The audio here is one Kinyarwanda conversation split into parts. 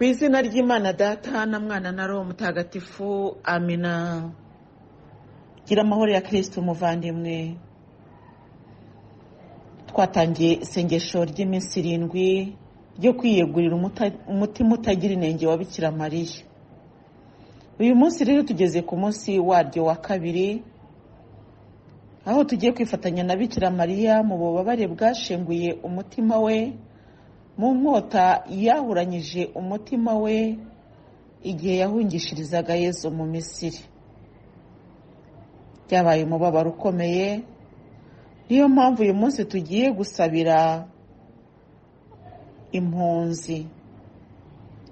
Ku izina ry'Imana Data na Mwana na Roho Mutagatifu, amina. Gira amahoro ya Kristo umuvandimwe. Twatangiye isengesho ry'iminsi 7 ryo kwiyegurira umutima utagira inenge wa Bikira Mariya. Uyu munsi rero tugeze ku munsi waryo wa 2, aho tugiye kwifatanya na Bikira Mariya mu bubabare bwashenguye umutima we, mu nkota yahuranyije umutima we igihe yahungishirizaga Yesu mu Misiri. Byabaye umubabaro ukomeye, niyo mpamvu uyu munsi tugiye gusabira impunzi.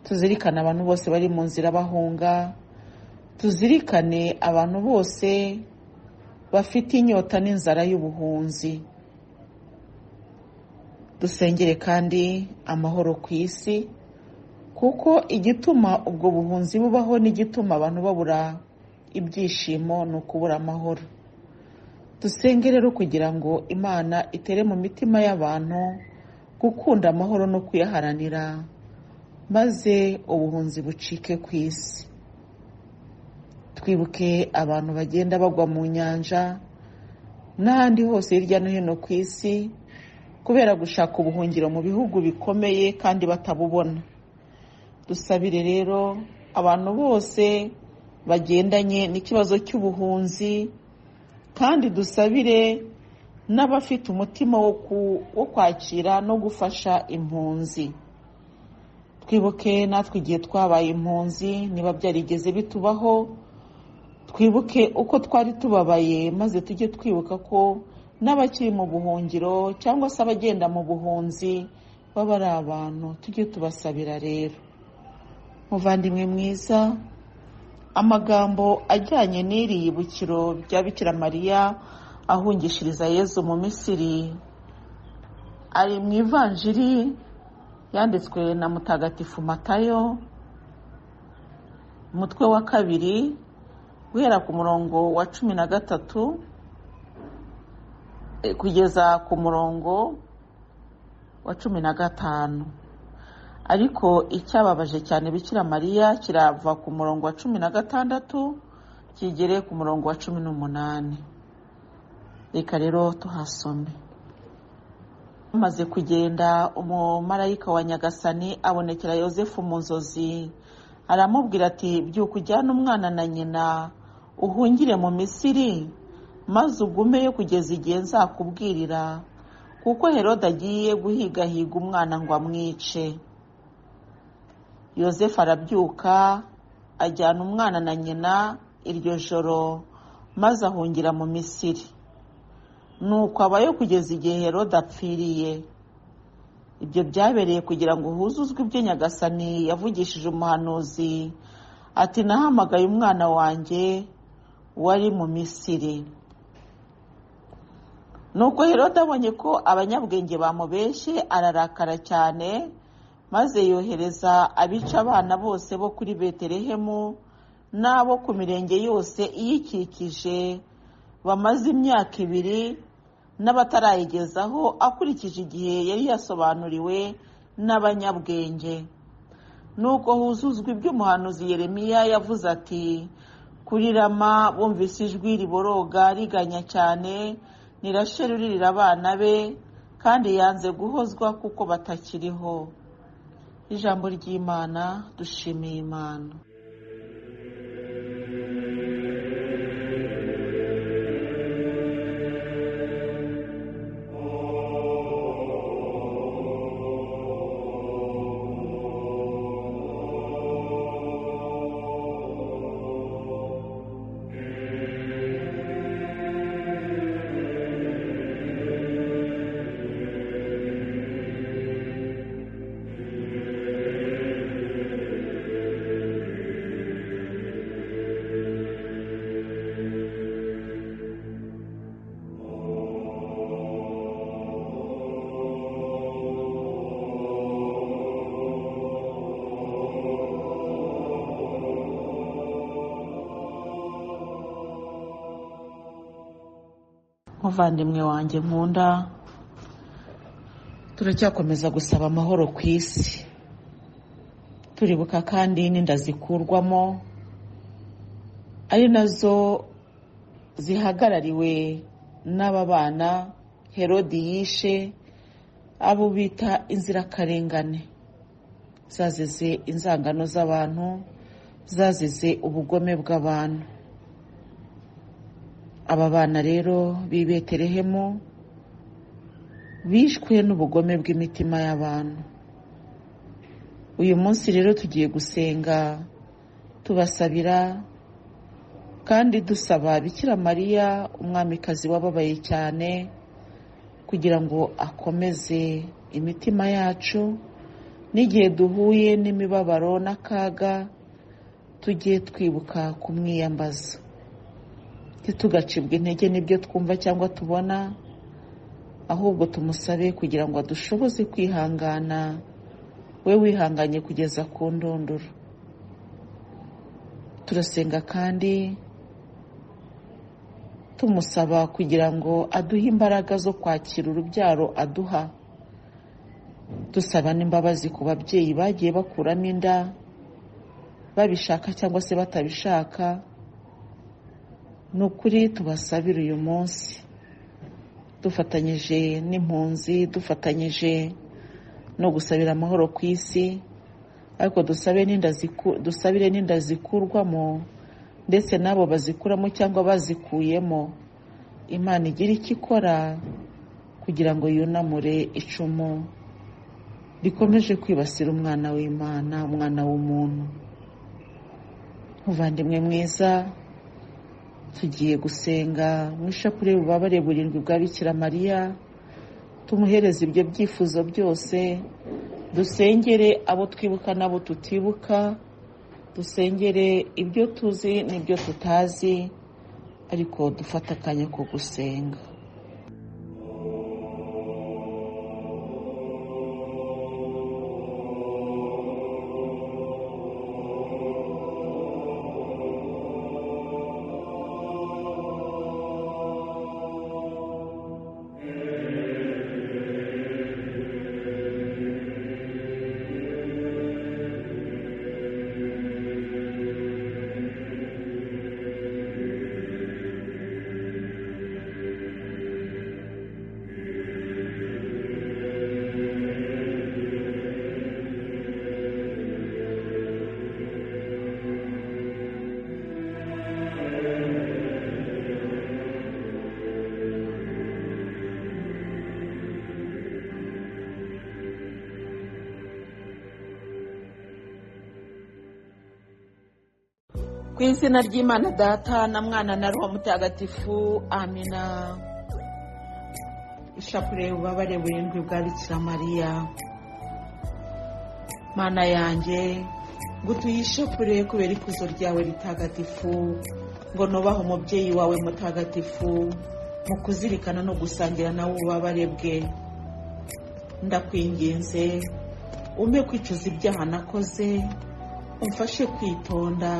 Tuzirikane abantu bose bari mu nzira bahunga, tuzirikane abantu bose bafite inyota n'inzara y'ubuhunzi. Dusengere kandi amahoro ku isi, kuko igituma ubwo buhunzi bubaho n'igituma abantu babura ibyishimo ni ukubura amahoro. Dusenge rero kugira ngo Imana itere mu mitima y'abantu gukunda amahoro no kuyaharanira, maze ubuhunzi bucike ku isi. Twibuke abantu bagenda bagwa mu nyanja n'ahandi hose hirya no hino ku isi kubera gushaka ubuhungiro mu bihugu bikomeye kandi batabubona. Dusabire rero abantu bose bagendanye n'ikibazo cy'ubuhunzi, kandi dusabire n'abafite umutima wo kwakira no gufasha impunzi. Twibuke natwe igihe twabaye impunzi, niba byarigeze bitubaho, twibuke uko twari tubabaye, maze tujye twibuka ko n'abakiri mu buhungiro cyangwa se abagenda mu buhunzi baba ari abantu. Tujye tubasabira rero. Muvandimwe mwiza, amagambo ajyanye n'iri yibukiro rya Bikira Mariya ahungishiriza Yesu mu Misiri ari mu Ivanjiri yanditswe na Mutagatifu Matayo, umutwe wa 2, guhera ku murongo wa 13 kugeza ku murongo wa 15. Ariko icyababaje cyane Bikira Mariya kirava ku murongo wa 16 kigere ku murongo wa 18. Reka rero tuhasome. Amaze kugenda, umumarayika wa Nyagasani abonekera Yosefu mu nzozi, aramubwira ati, byuka ujyane umwana na nyina uhungire mu Misiri, maze ugumeyo kugeza igihe nzakubwirira, kuko Herode agiye guhigahiga umwana ngo amwice. Yosefu arabyuka ajyana umwana na nyina iryo joro, maze ahungira mu Misiri. Nuko abayo kugeza igihe Herode apfiriye. Ibyo byabereye kugira ngo huzuzwe ibyo Nyagasani yavugishije umuhanuzi ati, nahamagaye umwana wanjye wari mu Misiri. Nuko Herode abonye ko abanyabwenge bamubeshye, ararakara cyane, maze yohereza abica abana bose bo kuri Betelehemu n'abo ku mirenge yose iyikikije, bamaze imyaka 2 n'batarayigezaho, akurikije igihe yari yasobanuriwe n'abanyabwenge. Nuko huzuzwa ibyo umuhanuzi Yeremiya yavuze ati, kuri Rama bumvise ijwi riboroga riganya cyane, ni Rasheli uririra abana be, kandi yanze guhozwa kuko batakiriho. Ijambo ry'Imana. Dushimiye Imana. Muvandimwe wanjye nkunda, turacyakomeza gusaba amahoro ku isi. turibuka kandi n'inda zikurwamo ari nazo zihagarariwe n'aba bana Herodi yishe, abo bita inzirakarengane, zazize inzangano z'abantu, zazize ubugome bw'abantu. Aba bana rero b'i Betelehemu bishwe n'ubugome bw'imitima y'abantu. Uyu munsi rero tugiye gusenga tubasabira kandi dusaba Bikira Mariya umwamikazi wababaye cyane kugira ngo akomeze imitima yacu, n'igihe duhuye n'imibabaro n'akaga tujye twibuka kumwiyambaza, ntitugacibwe intege n'ibyo twumva cyangwa tubona, ahubwo tumusabe kugira ngo adushoboze kwihangana, we wihanganye kugeza ku ndunduro. Turasenga kandi tumusaba kugira ngo aduhe imbaraga zo kwakira urubyaro aduha, dusaba n'imbabazi ku babyeyi bagiye bakuramo inda babishaka cyangwa se batabishaka. Ni ukuri tubasabira uyu munsi dufatanyije n'impunzi, dufatanyije no gusabira amahoro ku isi, ariko dusabire n'inda zikurwamo ndetse n'abo bazikuramo cyangwa bazikuyemo. Imana igira icyo ikora kugira ngo yunamure icumu rikomeje kwibasira umwana w'Imana, umwana w'umuntu. Muvandimwe mwiza, tugiye gusenga mu ishapule y'ububabare burindwi bwa Bikira Mariya, tumuhereze ibyo byifuzo byose, dusengere abo twibuka n'abo tutibuka, dusengere ibyo tuzi n'ibyo tutazi, ariko dufata akanya ko gusenga. Ku izina ry'Imana Data na Mwana na Roho Mutagatifu, amina. Ishapule y'ububabare burindwi bwa Bikira Mariya. Mana yanjye, ngutuye ishapule kubera ikuzo ryawe ritagatifu, ngo nubahe umubyeyi wawe mutagatifu mu kuzirikana no gusangira nawe ububabare bwe. Ndakwinginze umpe kwicuza ibyaha nakoze, umfashe kwitonda,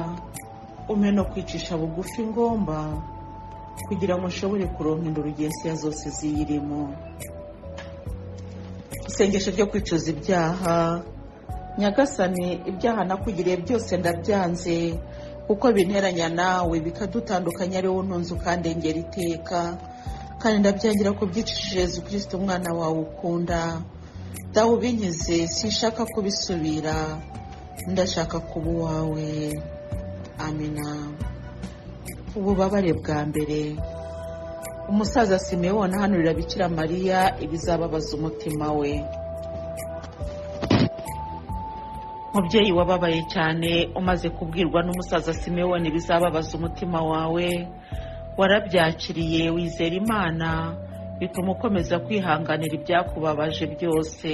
umpe no kwicisha bugufi ngomba, kugira ngo nshobore kuronka indurugesiya zose ziyirimo. Isengesho ryo kwicuza ibyaha. Nyagasani, ibyaha nakugiriye byose ndabyanze, kuko binteranya nawe bikadutandukanya, ari wowe ntunze ukandengera iteka, kandi ndabyangira ko byicishije Yezu Kristo umwana wawe ukunda. Dawe ubinkize, sinshaka kubisubira, ndashaka kuba uwawe. Amina. Ububabare bwa mbere. Umusaza Simewoni ahanurira Bikira Mariya ibizababaza umutima we. Mubyeyi wababaye cyane, umaze kubwirwa n'umusaza Simewoni ibizababaza umutima wawe, warabyakiriye wizera Imana, bituma ukomeza kwihanganira ibyakubabaje byose.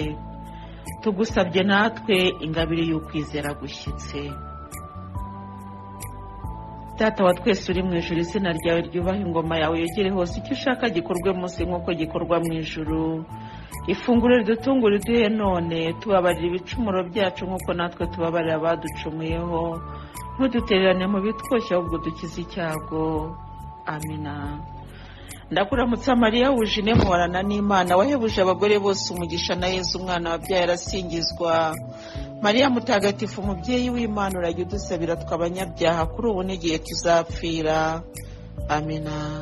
Tugusabye natwe ingabire y'ukwizera gushyitse. Data wa twese uri mu ijuru, izina ryawe ryubahe, ingoma yawe yegere hose, icyo ushaka gikorwe munsi nk'uko gikorwa mu ijuru. Ifunguro ridutungura iduhe none, tubabarira ibicumuro byacu nk'uko natwe tubabarira abaducumuyeho, ntudutererane mu bitwoshya, ahubwo dukize icyago. Amina. ndakuramutsa Mariya wujine muhorana n'Imana wahebuje abagore bose umugisha na Yesu umwana wabyaye arasingizwa. Mariya mutagatifu umubyeyi w'Imana urajya udusabira tw'abanyabyaha kuri ubu n'igihe tuzapfira. Amina.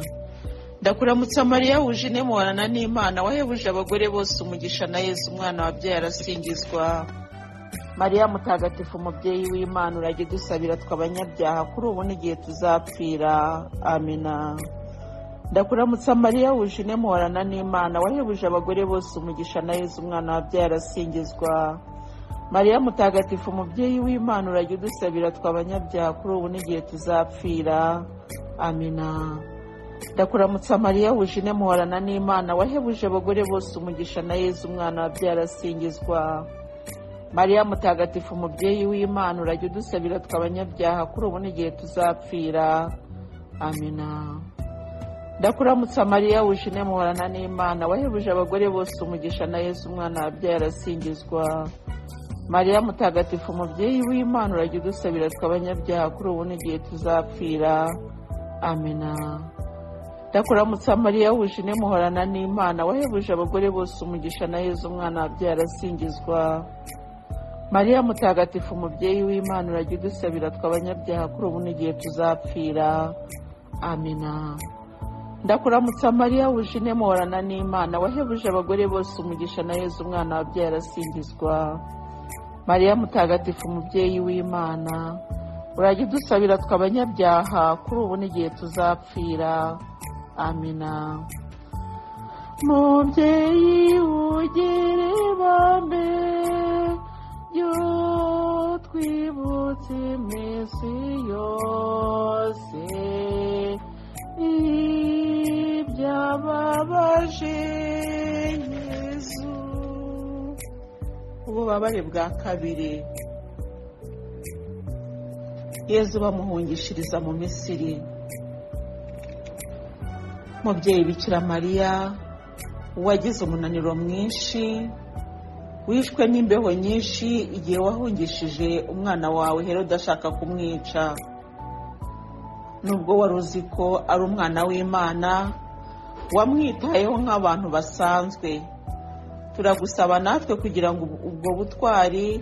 ndakuramutsa Mariya wujine muhorana n'Imana wahebuje abagore bose umugisha na Yesu umwana wabyaye arasingizwa. Mariya mutagatifu umubyeyi w'Imana urajya udusabira tw'abanyabyaha kuri ubu n'igihe tuzapfira. Amina. ndakuramutsa Mariya wujine muhorana n'Imana wahebuje abagore bose umugisha na Yesu umwana wabyaye arasingizwa. Mariya mutagatifu umubyeyi w'Imana urajya udusabira tw'abanyabyaha kuri ubu n'igihe tuzapfira. Amina. ndakuramutsa Mariya wujine muhorana n'Imana wahebuje abagore bose umugisha na Yesu umwana wabyaye arasingizwa. Mariya mutagatifu umubyeyi w'Imana urajya udusabira tw'abanyabyaha kuri ubu n'igihe tuzapfira. Amina. ndakuramutsa Mariya wujine muhorana n'Imana wahebuje abagore bose umugisha na Yesu umwana wabyaye arasingizwa. Mariya mutagatifu umubyeyi w'Imana urajya udusabira tw'abanyabyaha kuri ubu n'igihe tuzapfira. Amina. ndakuramutsa Mariya wujine muhorana n'Imana wahebuje abagore bose umugisha na Yesu umwana wabyaye arasingizwa. Mariya mutagatifu umubyeyi w'Imana urajya udusabira tw'abanyabyaha kuri ubu n'igihe tuzapfira. Amina. ndakuramutsa Mariya wujine muhorana n'Imana wahebuje abagore bose umugisha na Yesu umwana wabyaye arasingizwa. Mariya mutagatifu umubyeyi w'Imana urajya udusabira tw'abanyabyaha kuri ubu n'igihe tuzapfira. Amina. mubyeyi ugire ibambe yo twibutse iminsi yose ibyababaje Yesu. ububabare bwa kabiri. Yesu bamuhungishiriza mu Misiri. mubyeyi Bikira Mariya wagize umunaniro mwinshi, wishwe n'imbeho nyinshi igihe wahungishije umwana wawe Herode ashaka kumwica. nubwo wari uzi ko ari umwana w'Imana, wamwitayeho nk'abantu basanzwe. turagusaba natwe kugira ngo ubwo butwari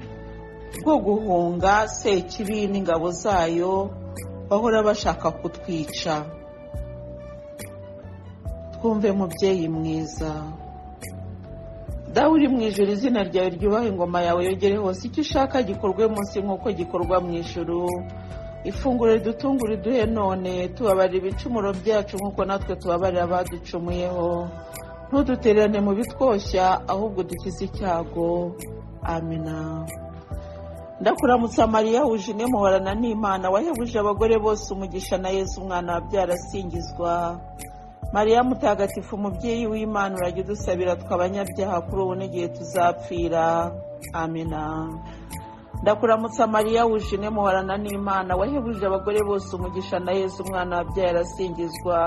bwo guhunga Sekibi n'ingabo zayo bahora bashaka kutwica. twumve mubyeyi mwiza. dawe uri mu ijuru, izina ryawe ryubahe, ingoma yawe yogere hose, icyo ushaka gikorwe munsi nk'uko gikorwa mu ijuru. ifunguro ridutungura iduhe none, tubabarira ibicumuro byacu nk'uko natwe tubabarira abaducumuyeho, ntudutererane mu bitwoshya, ahubwo dukize icyago. Amina. ndakuramutsa Mariya wujine muhorana n'Imana wahebuje abagore bose umugisha na Yesu umwana wabyaye arasingizwa. Mariya mutagatifu umubyeyi w'Imana urajya udusabira tw'abanyabyaha kuri ubu n'igihe tuzapfira. Amina. ndakuramutsa Mariya wujine muhorana n'Imana wahebuje abagore bose umugisha na Yesu umwana wabyaye arasingizwa.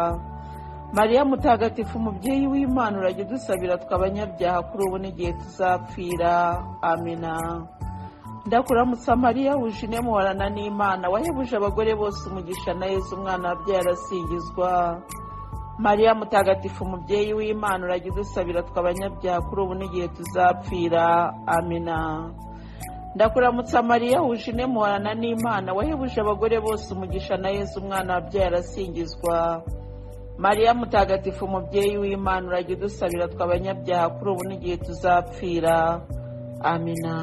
Mariya mutagatifu umubyeyi w'Imana urajya udusabira tw'abanyabyaha kuri ubu n'igihe tuzapfira. Amina. ndakuramutsa Mariya wujine muhorana n'Imana wahebuje abagore bose umugisha na Yesu umwana wabyaye arasingizwa. Mariya mutagatifu umubyeyi w'Imana urajya udusabira tw'abanyabyaha kuri ubu n'igihe tuzapfira. Amina. ndakuramutsa Mariya wujine muhorana n'Imana wahebuje abagore bose umugisha na Yesu umwana wabyaye arasingizwa. Mariya mutagatifu umubyeyi w'Imana urajya udusabira tw'abanyabyaha kuri ubu n'igihe tuzapfira. Amina.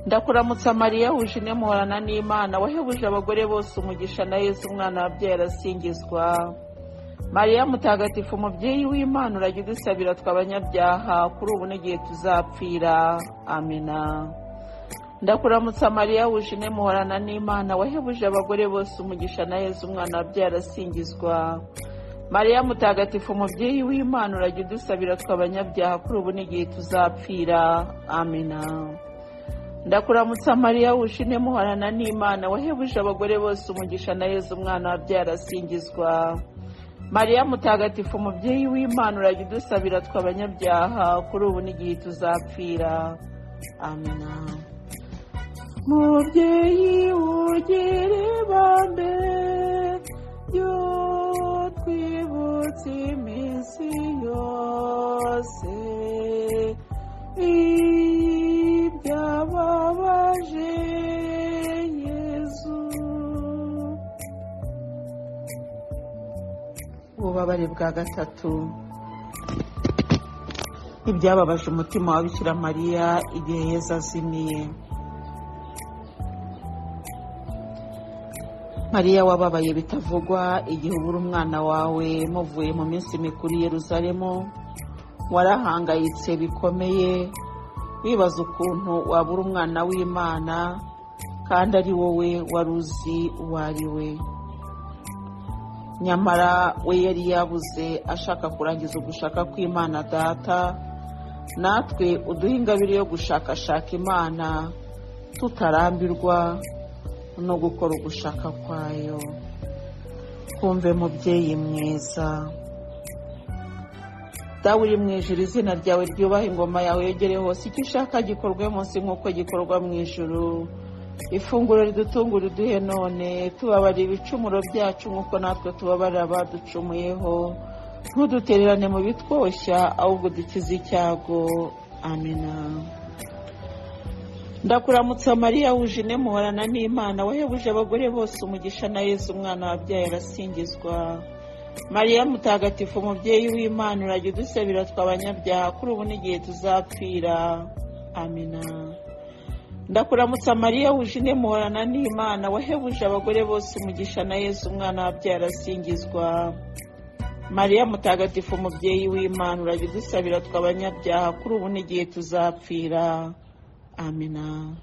ndakuramutsa Mariya wujine muhorana n'Imana wahebuje abagore bose umugisha na Yesu umwana wabyaye arasingizwa. Mariya mutagatifu umubyeyi w'Imana urajya udusabira tw'abanyabyaha kuri ubu n'igihe tuzapfira. Amina. ndakuramutsa Mariya wujine muhorana n'Imana wahebuje abagore bose umugisha na Yesu umwana wabyaye arasingizwa. Mariya mutagatifu umubyeyi w'Imana urajya udusabira tw'abanyabyaha kuri ubu n'igihe tuzapfira. Amina. ndakuramutsa Mariya wujine muhorana n'Imana wahebuje abagore bose umugisha na Yesu umwana wabyaye arasingizwa. Mariya mutagatifu umubyeyi w'Imana urajya udusabira tw'abanyabyaha kuri ubu n'igihe tuzapfira. Amina. mubyeyi ugire ibambe yo twibutse ububabare bwa gatatu. Ibyababaje umutima wa Bikira Mariya igihe Yezu azimiye. Mariya wababaye bitavugwa igihe ubura umwana wawe muvuye mu minsi mikuru i Yerusalemu, warahangayitse bikomeye wibaza ukuntu wabura umwana w'Imana kandi ari wowe wari uzi uwo ari we. Nyamara we yari yabuze ashaka kurangiza ugushaka kw'Imana Data, natwe uduha ingabire yo gushakashaka Imana tutarambirwa no gukora ugushaka kwayo. Twumve mubyeyi mwiza. Dawe uri mu ijuru, izina ryawe ryubahe, ingoma yawe yegere hose, icyo ushaka gikorwe munsi nk'uko gikorwa mu ijuru. Ifunguro ridutungura uduhe none, tubabarira ibicumuro byacu nk'uko natwe tubabarira abaducumuyeho, ntudutererane mu bitwoshya ahubwo dukize icyago. Amina. Ndakuramutsa Mariya wuje ine muhorana n'Imana, wahebuje abagore bose umugisha, na Yezu umwana wabyaye arasingizwa. Mariya mutagatifu umubyeyi w'Imana, urajya udusabira tw'abanyabyaha kuri ubu n'igihe tuzapfira. Amina. Ndakuramutsa Mariya wuje ine muhorana n'Imana, wahebuje abagore bose umugisha, na Yezu umwana wabyaye arasingizwa. Mariya mutagatifu umubyeyi w'Imana, urajya udusabira tw'abanyabyaha kuri ubu n'igihe tuzapfira. Amina.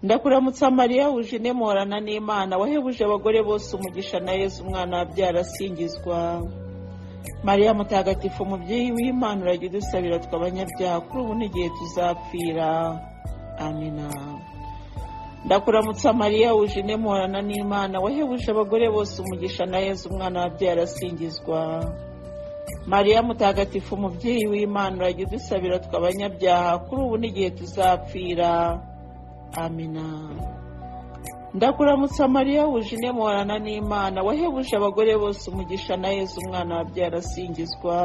Ndakuramutsa Mariya wuje ine muhorana n'Imana, wahebuje abagore bose umugisha, na Yezu umwana wabyaye arasingizwa. Mariya mutagatifu umubyeyi w'Imana, urajya udusabira tw'abanyabyaha kuri ubu n'igihe tuzapfira. Amina. Ndakuramutsa Mariya wuje ine muhorana n'Imana, wahebuje abagore bose umugisha, na Yezu umwana wabyaye arasingizwa. Mariya mutagatifu umubyeyi w'Imana, urajya udusabira tw'abanyabyaha kuri ubu n'igihe tuzapfira. Amina. Ndakuramutsa Mariya wuje ine muhorana n'Imana, wahebuje abagore bose umugisha, na Yezu umwana wabyaye arasingizwa.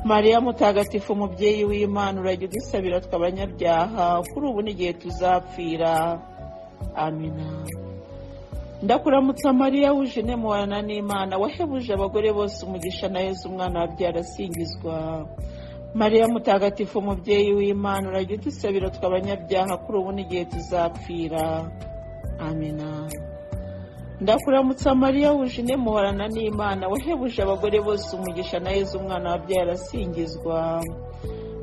Mariya mutagatifu umubyeyi w'Imana, urajya udusabira tw'abanyabyaha kuri ubu n'igihe tuzapfira. Amina. Ndakuramutsa Mariya wuje ine muhorana n'Imana, wahebuje abagore bose umugisha, na Yezu umwana wabyaye arasingizwa. Mariya mutagatifu umubyeyi w'Imana, urajya udusabira tw'abanyabyaha kuri ubu n'igihe tuzapfira. Amina. Ndakuramutsa Mariya wuje ine muhorana n'Imana, wahebuje abagore bose umugisha, na Yezu umwana wabyaye arasingizwa.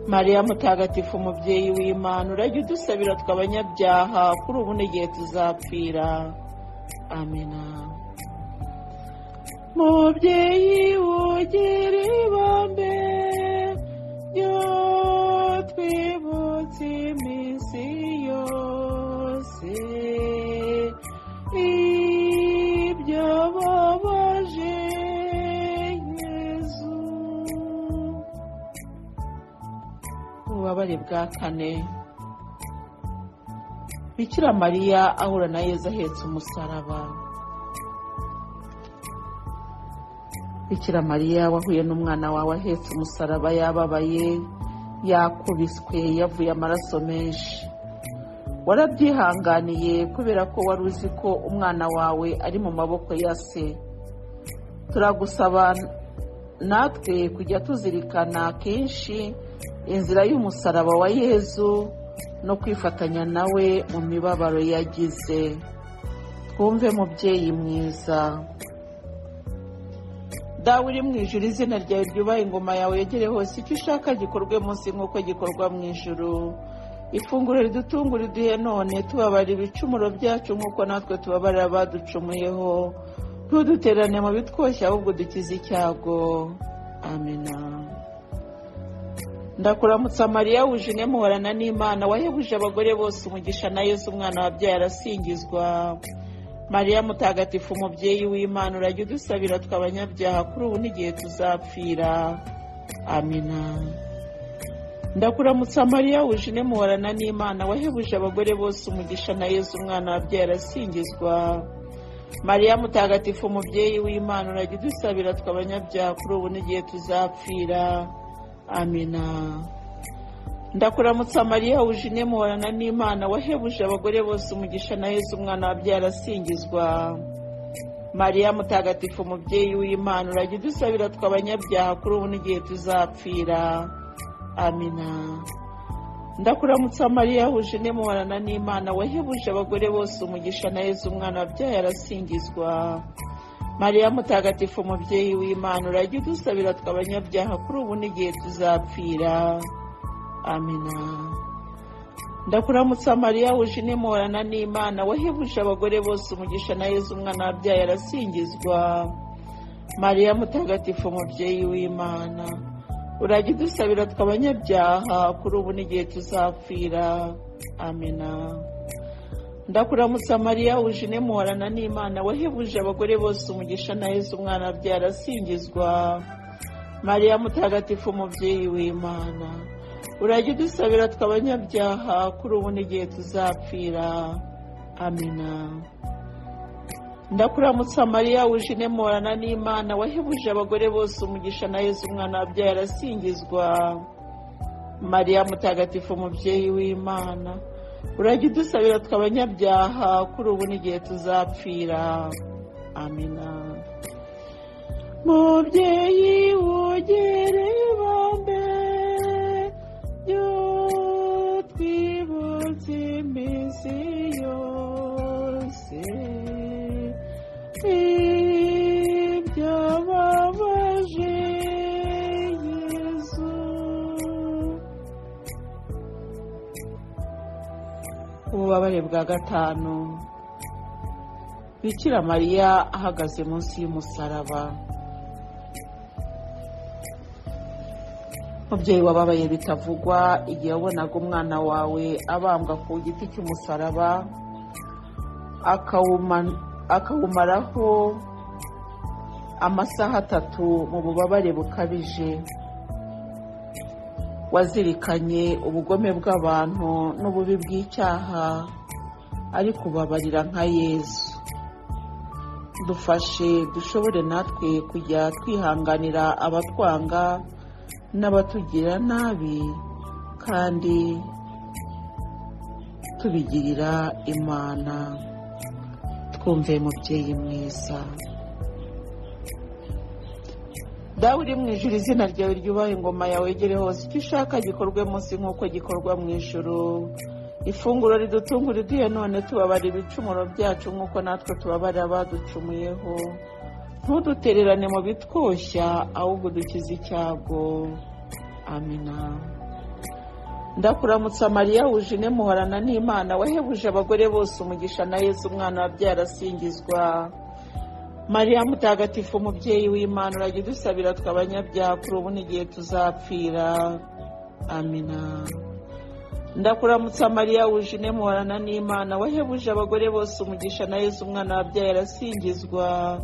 Mariya mutagatifu umubyeyi w'Imana, urajya udusabira tw'abanyabyaha kuri ubu n'igihe tuzapfira. Amina. Mubyeyi ugira ibambe ryo twibutse iminsi yose ibyababaje Yezu. Ububabare bwa kane. Bikira Mariya ahura na Yezu ahetse umusaraba. Bikira Mariya wahuye n'umwana wawe ahetse umusaraba, yababaye, yakubiswe, yavuye amaraso menshi. Warabyihanganiye kubera ko wari uzi ko umwana wawe ari mu maboko ya se. Turagusaba natwe kujya tuzirikana kenshi inzira y'umusaraba wa Yezu no kwifatanya nawe mu mibabaro yagize. Twumve mubyeyi mwiza. Dawe uri mu ijuru, izina ryawe ryubahe, ingoma yawe yegere hose, icyo ushaka gikorwe munsi nk'uko gikorwa mu ijuru. Ifunguro ridutungura uduhe none, tubabarira ibicumuro byacu nk'uko natwe tubabarira abaducumuyeho, ntuduterane mu bitwoshya ahubwo dukize icyago. Amina. Ndakuramutsa Mariya wuje ine muhorana n'Imana, wahebuje abagore bose umugisha, na Yezu umwana wabyaye arasingizwa. Mariya mutagatifu umubyeyi w'Imana, urajya udusabira tw'abanyabyaha kuri ubu n'igihe tuzapfira. Amina. Ndakuramutsa Mariya wuje ine muhorana n'Imana, wahebuje abagore bose umugisha, na Yezu umwana wabyaye arasingizwa. Mariya mutagatifu umubyeyi w'Imana, urajya udusabira tw'abanyabyaha kuri ubu n'igihe tuzapfira. Amina. Ndakuramutsa Mariya wuje ine muhorana n'Imana, wahebuje abagore bose umugisha, na Yezu umwana wabyaye arasingizwa. Mariya mutagatifu umubyeyi w'Imana urajya udusabira tw'abanyabyaha kuri ubu n'igihe tuzapfira. Amina. Ndakuramutsa Mariya huje muhorana n'Imana wahebuje abagore bose umugisha na Yezu umwana wabyaye arasingizwa. Mariya mutagatifu umubyeyi w'Imana urajya udusabira tw'abanyabyaha kuri ubu n'igihe tuzapfira. Amina. Ndakuramutsa Mariya huje muhorana n'Imana wahebuje abagore bose umugisha na Yezu umwana wabyaye arasingizwa. Mariya mutagatifu umubyeyi w'Imana urajya udusabira tw'abanyabyaha kuri ubu n'igihe tuzapfira. Amina. Ndakuramutsa Mariya huje muhorana n'Imana wahebuje abagore bose umugisha na Yezu umwana wabyaye arasingizwa. Mariya mutagatifu umubyeyi w'Imana urajya udusabira tw'abanyabyaha kuri ubu n'igihe tuzapfira. Amina. Ndakuramutsa Mariya huje muhorana n'Imana wahebuje abagore bose umugisha na Yezu umwana wabyaye arasingizwa. Mariya mutagatifu umubyeyi w'Imana urajya udusabira tw'abanyabyaha kuri ubu n'igihe tuzapfira. Amina. Mubyeyi wogere ibambe yo twibutse iminsi yose ibyababaje Yezu. Ububabare bwa gatanu. Bikira Mariya ahagaze munsi y'umusaraba. Mubyeyi wababaye bitavugwa igihe wabonaga umwana wawe abambwa ku giti cy'umusaraba akawumaraho amasaha 3 mu bubabare bukabije. Wazirikanye ubugome bw'abantu n'ububi bw'icyaha ariko ubabarira nka Yezu. Dufashe dushobore natwe kujya twihanganira abatwanga n'abatugira nabi kandi tubigirira Imana. Twumve mubyeyi mwiza. Dawe uri mu ijuru, izina ryawe ryubahe, ingoma yawe igere hose, icyo ushaka gikorwe munsi nk'uko gikorwa mu ijuru. Ifunguro ridutungura iduhe none, tubabarira ibicumuro byacu nk'uko natwe tubabarira abaducumuyeho. Ntudutererane mu bitwoshya, ahubwo dukize icyago. Amina. Ndakuramutsa Mariya wuje muhorana n'Imana wahebuje abagore bose umugisha na Yezu umwana wabyaye arasingizwa. Mariya mutagatifu umubyeyi w'Imana urajya udusabira tw'abanyabyaha kuri ubu n'igihe tuzapfira. Amina. Ndakuramutsa Mariya wuje muhorana n'Imana wahebuje abagore bose umugisha na Yezu umwana wabyaye arasingizwa.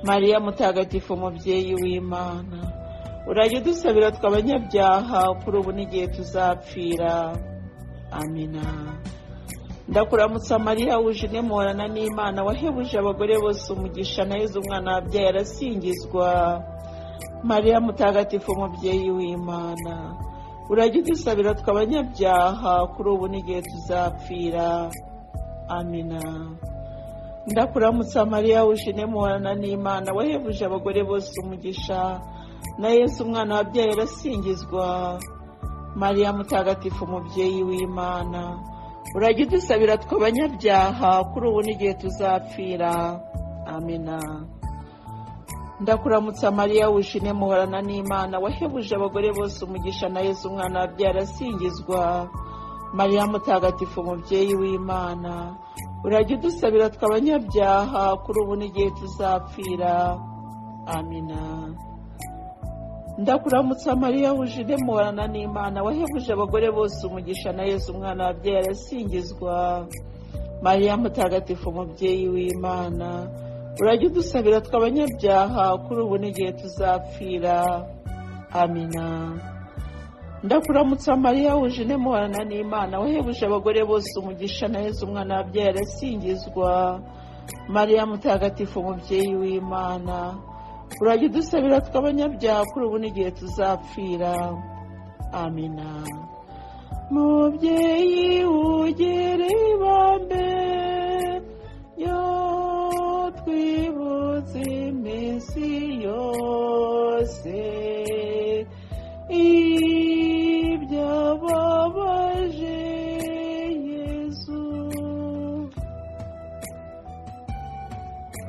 Mariya mutagatifu umubyeyi w'Imana urajya udusabira tw'abanyabyaha kuri ubu n'igihe tuzapfira. Amina. Ndakuramutsa Mariya wuje muhorana n'Imana wahebuje abagore bose umugisha na Yezu umwana wabyaye arasingizwa. Mariya mutagatifu umubyeyi w'Imana urajya udusabira tw'abanyabyaha kuri ubu n'igihe tuzapfira. Amina. Ndakuramutsa Mariya wuje muhorana n'Imana wahebuje abagore bose umugisha na Yezu umwana wabyaye arasingizwa. Mariya mutagatifu umubyeyi w'Imana urajya udusabira tw'abanyabyaha kuri ubu n'igihe tuzapfira. Amina. Ndakuramutsa Mariya wuje muhorana n'Imana wahebuje abagore bose umugisha na Yezu umwana wabyaye arasingizwa. Mariya mutagatifu umubyeyi w'Imana urajya udusabira tw'abanyabyaha kuri ubu n'igihe tuzapfira. Amina. Ndakuramutsa Mariya wuje muhorana n'Imana wahebuje abagore bose umugisha na Yezu umwana wabyaye arasingizwa. Mariya mutagatifu umubyeyi w'Imana urajya udusabira tw'abanyabyaha kuri ubu n'igihe tuzapfira. Amina. Ndakuramutsa Mariya wuje muhorana n'Imana wahebuje abagore bose umugisha na Yezu umwana wabyaye arasingizwa. Mariya mutagatifu umubyeyi w'Imana urajya udusabira tw'abanyabyaha kuri ubu n'igihe tuzapfira. Amina. Mubyeyi ugere ibambe yo twibutse byose ibyababaje Yesu.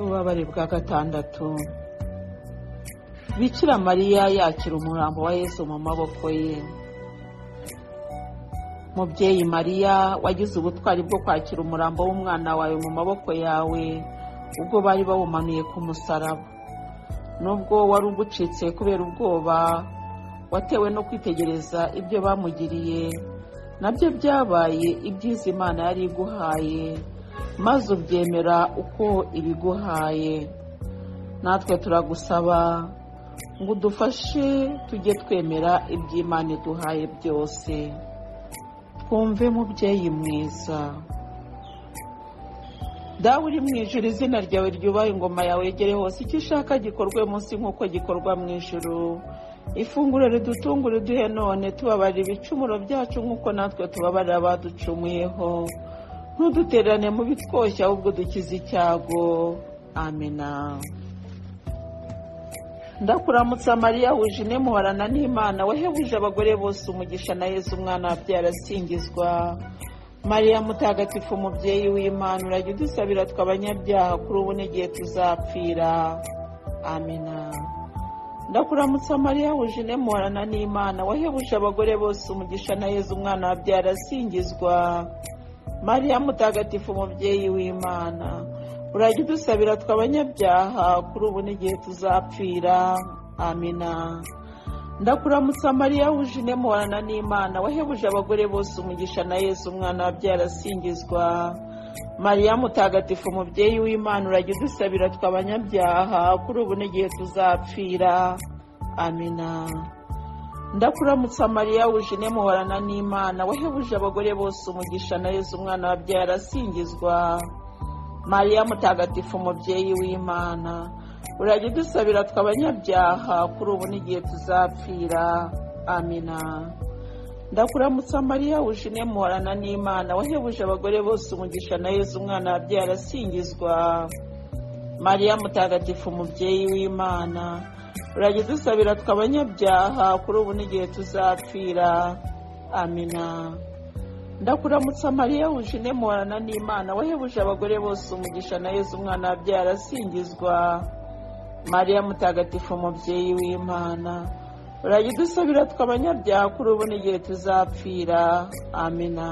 Ububabare bwa gatandatu. Bikira Mariya yakira umurambo wa Yesu mu maboko ye. Mubyeyi Mariya, wagize ubutwari bwo kwakira umurambo w'umwana wawe mu maboko yawe ubwo bari bawumanuye ku musaraba. Nubwo wari ugucitse kubera ubwoba watewe no kwitegereza ibyo bamugiriye, nabyo byabaye ibyiza Imana yari iguhaye, maze ubyemera uko ibiguhaye. Natwe turagusaba ngo udufashe tujye twemera iby'Imana iduhaye byose. Twumve mubyeyi mwiza. Dawe uri mu ijuru, izina ryawe ryubahe, ingoma yawe yegere hose, icyo ushaka gikorwe munsi nk'uko gikorwa mu ijuru. Ifunguro ridutungura uduhe none, tubabarira ibicumuro byacu nk'uko natwe tubabarira abaducumuyeho, ntudutererane mu bitwoshya ahubwo dukize icyago. Amina. Ndakuramutsa Mariya, wuje muhorana n'Imana, wahebuje abagore bose umugisha, na Yesu umwana wabyaye arasingizwa. Mariya mutagatifu, umubyeyi w'Imana, urajya udusabira tw'abanyabyaha kuri ubu n'igihe tuzapfira. Amina. Ndakuramutsa Mariya, wuje muhorana n'Imana, wahebuje abagore bose umugisha, na Yesu umwana wabyaye arasingizwa. Mariya mutagatifu, umubyeyi w'Imana, urajya udusabira tw'abanyabyaha kuri ubu n'igihe tuzapfira. Amina. Ndakuramutsa Mariya, wuje muhorana n'Imana, wahebuje abagore bose umugisha, na Yesu umwana wabyaye arasingizwa. Mariya mutagatifu, umubyeyi w'Imana, urajya udusabira tw'abanyabyaha kuri ubu n'igihe tuzapfira. Amina. Ndakuramutsa Mariya, wuje muhorana n'Imana, wahebuje abagore bose umugisha, na Yesu umwana wabyaye arasingizwa. Mariya mutagatifu, umubyeyi w'Imana, urajya udusabira tw'abanyabyaha kuri ubu n'igihe tuzapfira. Amina. Ndakuramutsa Mariya, wuje muhorana n'Imana, wahebuje abagore bose umugisha, na Yesu umwana wabyaye arasingizwa. Mariya mutagatifu, umubyeyi w'Imana, urajya udusabira tw'abanyabyaha kuri ubu n'igihe tuzapfira. Amina. Ndakuramutsa Mariya, wuje muhorana n'Imana, wahebuje abagore bose umugisha, na Yesu umwana wabyaye arasingizwa. Mariya mutagatifu, umubyeyi w'Imana, urajya udusabira tw'abanyabyaha kuri ubu n'igihe tuzapfira. Amina.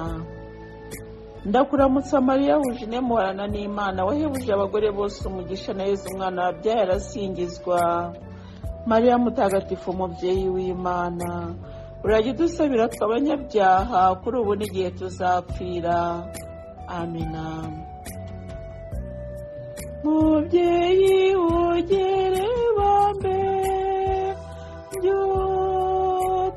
Ndakuramutsa Mariya, wuje muhorana n'Imana, wahebuje abagore bose umugisha, na Yesu umwana wabyaye arasingizwa. Mariya mutagatifu, umubyeyi w'Imana, urajya udusabira tw'abanyabyaha kuri ubu n'igihe tuzapfira. Amina. Mubyeyi ugere bambe, byo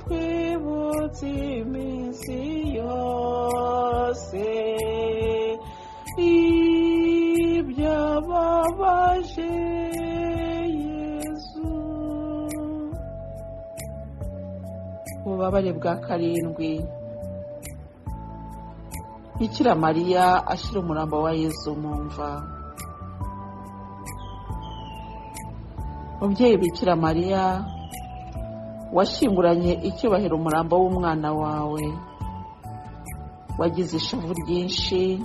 twibutse iminsi yose ibyababaje Yesu. Ububabare bwa karindwi. Bikira Mariya ashyira umurambo wa Yesu mu mva. Mubyeyi Bikira Mariya, washyinguranye icyubahiro umurambo w'umwana wawe, wagize ishavu ryinshi,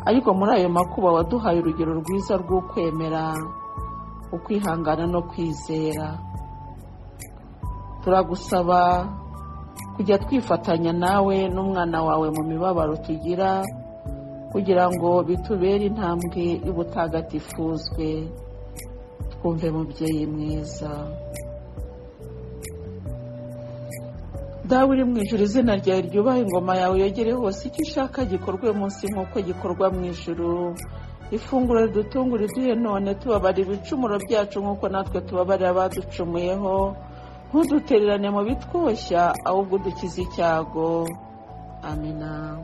ariko muri ayo makuba waduhaye urugero rwiza rw'ukwemera, ukwihangana no kwizera. Turagusaba kujya twifatanya nawe n'umwana wawe mu mibabaro tugira, kugira ngo bitubere intambwe y'ubutagatifuzwe. Twumve mubyeyi mwiza. Dawe uri mu ijuru, izina ryawe ryubahe, ingoma yawe yegere hose, icyo ushaka gikorwe munsi nk'uko gikorwa mu ijuru. Ifunguro ridutungura iduhe none, tubabarira ibicumuro byacu nk'uko natwe tubabarira abaducumuyeho, ntudutererane mu bitwoshya ahubwo udukize icyago. Amina.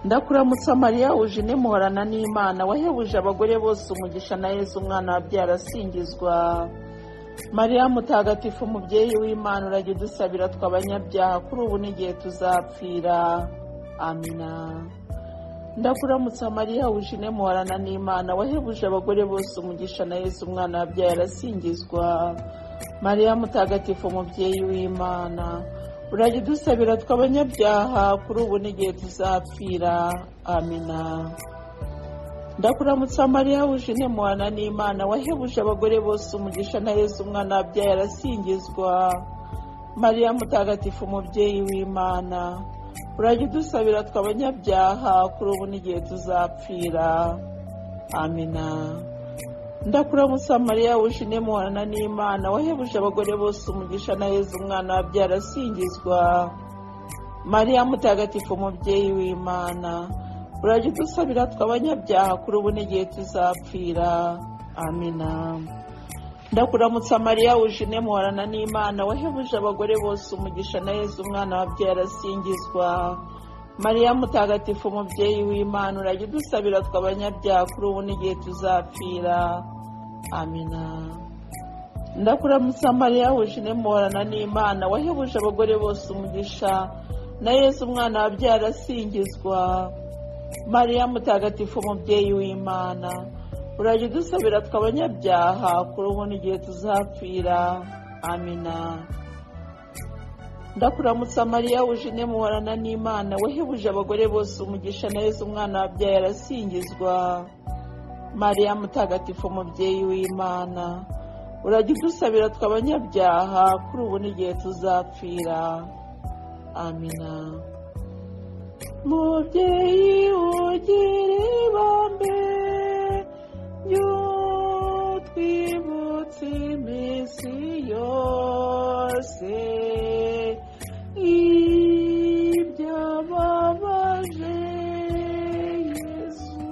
Ndakuramutsa Mariya, wuje muhorana n'Imana, wahebuje abagore bose umugisha, na Yesu umwana wabyaye arasingizwa. Mariya mutagatifu, umubyeyi w'Imana, urajya udusabira tw'abanyabyaha kuri ubu n'igihe tuzapfira. Amina. Ndakuramutsa Mariya, wuje muhorana n'Imana, wahebuje abagore bose umugisha, na Yesu umwana wabyaye arasingizwa. Mariya mutagatifu umubyeyi w'Imana, urajya udusabira tw'abanyabyaha kuri ubu n'igihe tuzapfira. Amina. Ndakuramutsa Mariya wuje muhana n'Imana, wahebuje abagore bose umugisha, na Yesu umwana wabyaye arasingizwa. Mariya mutagatifu umubyeyi w'Imana, urajya udusabira tw'abanyabyaha kuri ubu n'igihe tuzapfira. Amina. Ndakuramutsa Mariya wuje muhana n'Imana, wahebuje abagore bose umugisha, na Yesu umwana wabyaye arasingizwa. Mariya mutagatifu umubyeyi w'Imana, urajya udusabira tw'abanyabyaha kuri ubu n'igihe tuzapfira. Amina. Ndakuramutsa Mariya wuje muhana n'Imana, wahebuje abagore bose umugisha, na Yesu umwana wabyaye arasingizwa. Mariya mutagatifu umubyeyi w'Imana, urajya udusabira tw'abanyabyaha kuri ubu n'igihe tuzapfira. Amina. Ndakuramutsa Mariya wuje muhana n'Imana, wahebuje abagore bose umugisha, na Yesu umwana wabyaye arasingizwa. Mariya mutagatifu umubyeyi w'Imana, urajya udusabira tw'abanyabyaha kuri ubu n'igihe tuzapfira. Amina. Ndakuramutsa Mariya wuje muhorana n'Imana, wahebuje abagore bose umugisha, na Yesu umwana wabyaye arasingizwa. Mariya mutagatifu umubyeyi w'Imana, urajya udusabira tw'abanyabyaha kuri ubu n'igihe tuzapfira. Amina. Mubyeyi ugira ibambe, twibutse iminsi yose ibyababaje Yesu.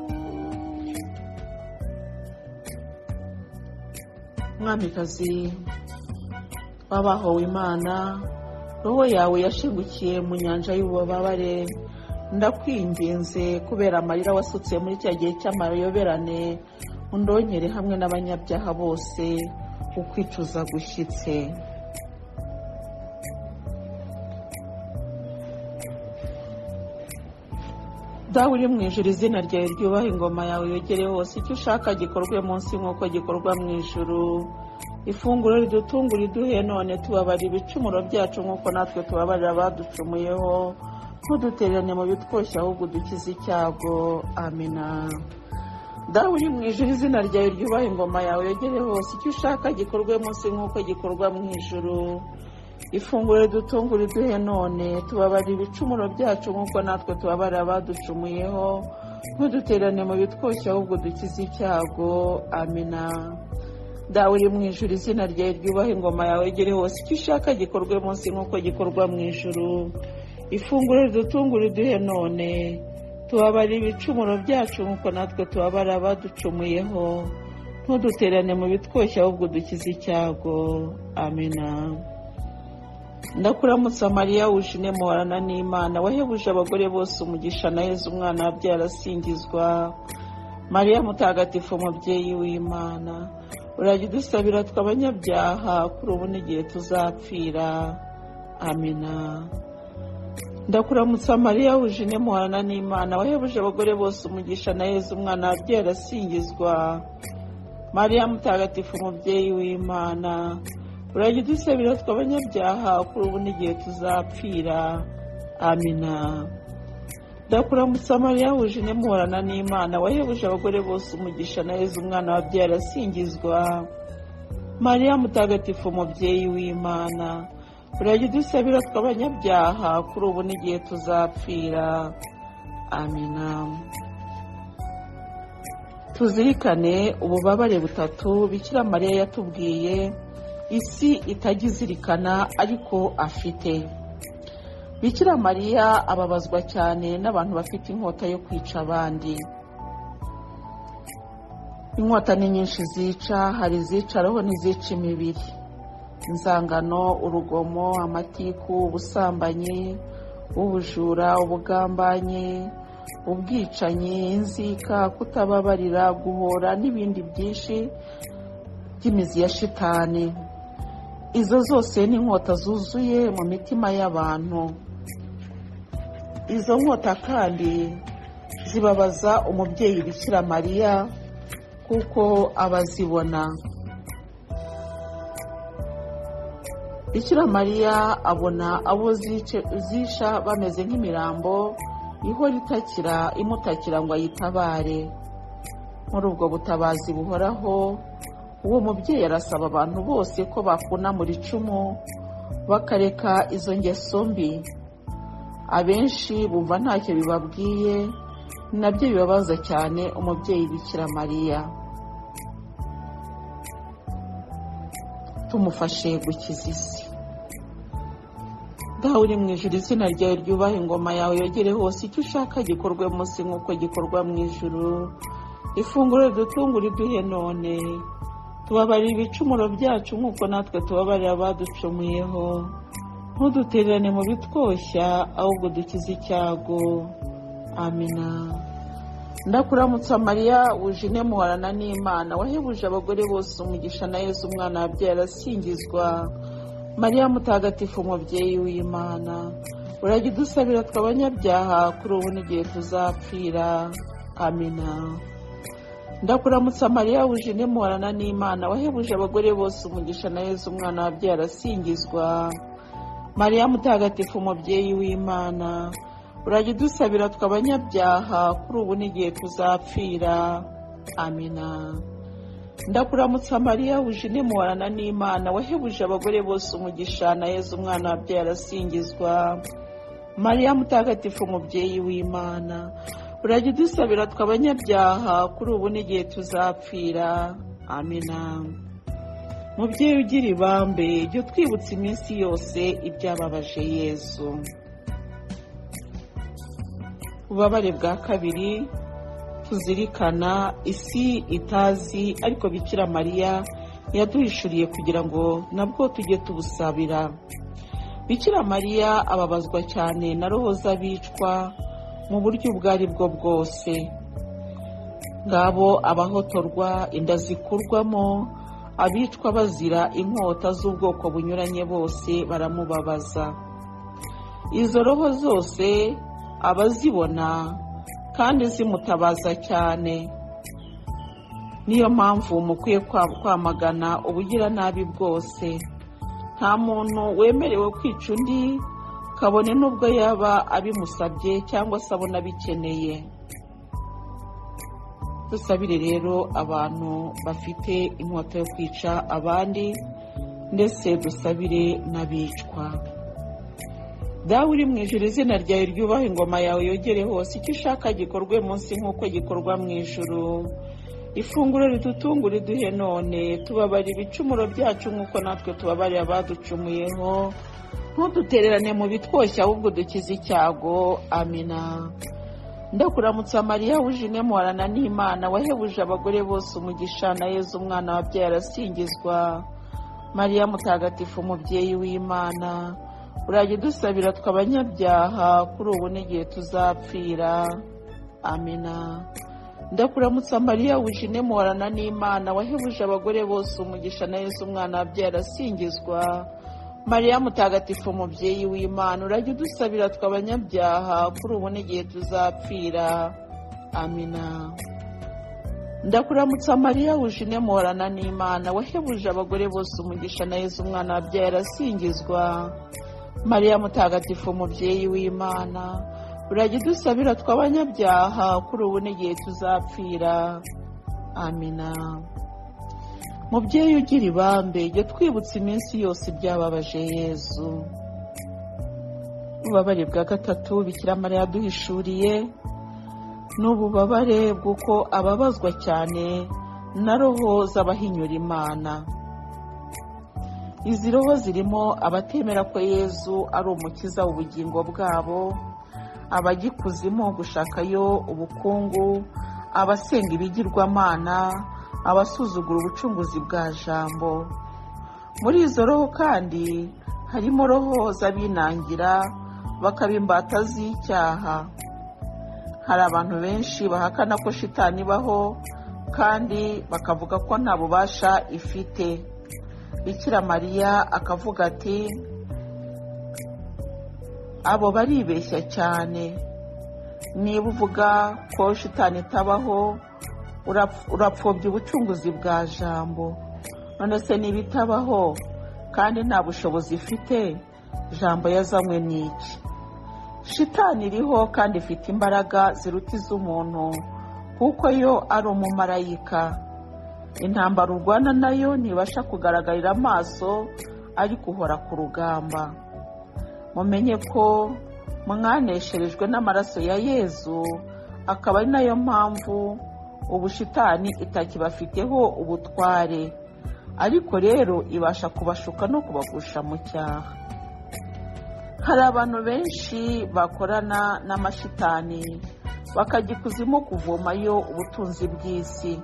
Mwamikazi w'abahowe Imana, roho yawe yashingukiye mu nyanja y'ububabare, ndakwinginze kubera amarira wasutse muri cya gihe cy'amayoberane, undongere hamwe n'abanyabyaha bose ukwicuza gushyitse. Dawe uri mu ijuru, izina ryawe ryubahe, ingoma yawe yogere hose, icyo ushaka gikorwe munsi nk'uko gikorwa mu ijuru. Ifunguro ridutungura iduhe none, tubabarira ibicumuro byacu nk'uko natwe tubabarira abaducumuyeho, ntudutererane mu bitwoshya, ahubwo udukize icyago. Amina. Dawe uri mu ijuru, izina ryawe ryubahe, ingoma yawe yogere hose, icyo ushaka gikorwe munsi nk'uko gikorwa mu ijuru. Ifunguro ridutungura iduhe none, tubabarira ibicumuro byacu nk'uko natwe tubabarira abaducumuyeho, ntudutererane mu bitwoshya, ahubwo udukize icyago. Amina. Dawe uri mu ijuru, izina ryawe ryubahe, ingoma yawe yogere hose, icyo ushaka gikorwe munsi nk'uko gikorwa mu ijuru. Ifunguro ridutungura iduhe none, tubabarira ibicumuro byacu nk'uko natwe tubabarira abaducumuyeho, ntuduterane mu bitwoshya, ahubwo udukize icyago. Amina. Ndakuramutsa Mariya wuje muhorana n'Imana, wahebuje abagore bose umugisha, na Yesu umwana wabyaye arasingizwa. Mariya mutagatifu umubyeyi w'Imana, urajya udusabira tw'abanyabyaha kuri ubu n'igihe tuzapfira. Amina. Ndakuramutsa Mariya wuje muhorana n'Imana, wahebuje abagore bose umugisha, na Yesu umwana wabyaye arasingizwa. Mariya mutagatifu umubyeyi w'Imana, urajya udusabira tw'abanyabyaha kuri ubu n'igihe tuzapfira. Amina. Ndakuramutsa Mariya wuje muhorana n'Imana, wahebuje abagore bose umugisha, na Yesu umwana wabyaye arasingizwa. Mariya mutagatifu umubyeyi w'Imana, urajya udusabira tw'abanyabyaha kuri ubu n'igihe tuzapfira. Amina. Tuzirikane ububabare butatu Bikira Mariya yatubwiye isi itajya izirikana ariko afite. Bikira Mariya ababazwa cyane n'abantu bafite inkota yo kwica abandi. Inkota ni nyinshi zica, hari izica roho n'izica imibiri. Inzangano, urugomo, amatiku, ubusambanyi, ubujura, ubugambanyi, ubwicanyi, inzika, kutababarira, guhora n'ibindi byinshi by'imizi ya shitani. Izo zose ni inkota zuzuye mu mitima y'abantu. Izo nkota kandi zibabaza umubyeyi Bikira Mariya kuko abazibona. Bikira Mariya abona abo zisha bameze nk'imirambo ihora imutakira ngo ayitabare. Muri ubwo butabazi buhoraho, uwo mubyeyi arasaba abantu bose ko bakunamura icumu bakareka izo ngeso mbi. Abenshi bumva ntacyo bibabwiye, nabyo bibabaza cyane umubyeyi Bikira Mariya. Tumufashe gukiza isi. Dawe uri mu ijuru, izina ryawe ryubahe, ingoma yawe yogere hose, icyo ushaka gikorwe munsi nk'uko gikorwa mu ijuru. Ifunguro ridutungura iduhe none, tubabarire ibicumuro byacu nk'uko natwe tubabarira abaducumuyeho, ntudutererane mu bitwoshya, ahubwo dukize icyago. Amina. Ndakuramutsa Mariya, wuje muhorana n'Imana, wahebuje abagore bose umugisha, na Yesu umwana wabyaye arasingizwa. Mariya mutagatifu, umubyeyi w'Imana, urajya udusabira tw'abanyabyaha kuri ubu n'igihe tuzapfira. Amina. Ndakuramutsa Mariya, wuje muhorana n'Imana, wahebuje abagore bose umugisha, na Yesu umwana wabyaye arasingizwa. Mariya mutagatifu, umubyeyi w'Imana, urajya udusabira tw'abanyabyaha kuri ubu n'igihe tuzapfira. Amina. Ndakuramutsa Mariya, wuje muhorana n'Imana, wahebuje abagore bose umugisha, na Yesu umwana wabyaye arasingizwa. Mariya mutagatifu, umubyeyi w'Imana, urajya udusabira tw'abanyabyaha kuri ubu n'igihe tuzapfira. Amina. Mubyeyi ugira ibambe, jya twibutsa iminsi yose ibyababaje Yesu. Ububabare bwa kabiri, tuzirikana isi itazi ariko Bikira Mariya yaduhishuriye kugira ngo nabwo tujye tubusabira. Bikira Mariya ababazwa cyane na roho z'abicwa mu buryo ubwo ari bwo bwose. Ngabo abahotorwa, inda zikurwamo, abicwa bazira inkota z'ubwoko bunyuranye, bose baramubabaza. Izo roho zose abazibona kandi zimutabaza cyane. Niyo mpamvu mukwiye kwamagana ubugiranabi bwose. Nta muntu wemerewe kwica undi, kabone n'ubwo yaba abimusabye cyangwa se abona bikeneye. Dusabire rero abantu bafite inkota yo kwica abandi, ndetse dusabire n'abicwa. Dawe uri mu ijuru, izina ryawe ryubahe, ingoma yawe yogere hose, icyo ushaka gikorwe munsi nk'uko gikorwa mu ijuru. Ifunguro ridutungura iduhe none, tubabarire ibicumuro byacu nk'uko natwe tubabarira abaducumuyeho, ntudutererane mu bitwoshya, ahubwo dukize icyago. Amina. Ndakuramutsa Mariya, wuje muhorana n'Imana, wahebuje abagore bose umugisha, na Yesu umwana wabyaye arasingizwa. Mariya mutagatifu, umubyeyi w'Imana, urajya udusabira tw'abanyabyaha kuri ubu n'igihe tuzapfira. Amina. Ndakuramutsa Mariya, wuje muhorana n'Imana, wahebuje abagore bose umugisha, na Yesu umwana wabyaye arasingizwa. Mariya mutagatifu, umubyeyi w'Imana, urajya udusabira tw'abanyabyaha kuri ubu n'igihe tuzapfira. Amina. Ndakuramutsa Mariya, wuje muhorana n'Imana, wahebuje abagore bose umugisha, na Yesu umwana wabyaye arasingizwa. Mariya mutagatifu, umubyeyi w'Imana, urajya udusabira tw'abanyabyaha kuri ubu n'igihe tuzapfira. Amina. Mubyeyi ugira ibambe, jya twibutsa iminsi yose ibyababaje Yesu. Ububabare bwa gatatu Bikira Mariya yaduhishuriye ni ububabare bw'uko ababazwa cyane na roho z'abahinyura Imana. Izi roho zirimo abatemera ko Yesu ari umukiza w'ubugingo bwabo, abagikuzimu gushakayo ubukungu, abasenga ibigirwamana, abasuzugura ubucunguzi bwa jambo. Muri izo roho kandi harimo roho z'abinangira, bakaba imbata z'icyaha. Hari abantu benshi bahakana ko shitani ibaho, kandi bakavuga ko nta bubasha ifite. Bikira Mariya akavuga ati, abo baribeshya cyane. Niba uvuga ko shitani itabaho, urapfobya ubucunguzi bwa jambo. None se niba itabaho kandi nta bushobozi ifite, ijambo yazanywe n'iki? Shitani iriho kandi ifite imbaraga ziruta iz'umuntu, kuko yo ari umumarayika. Intambara urwana nayo ntibasha kugaragarira amaso, ariko uhora ku rugamba. Mumenye ko mwanesherejwe n'amaraso ya Yezu, akaba ari nayo mpamvu ubu Shitani itakibafiteho ubutware, ariko rero ibasha kubashuka no kubagusha mu cyaha. Hari abantu benshi bakorana n'amashitani bakajya ikuzimu kuvomayo ubutunzi bw'isi.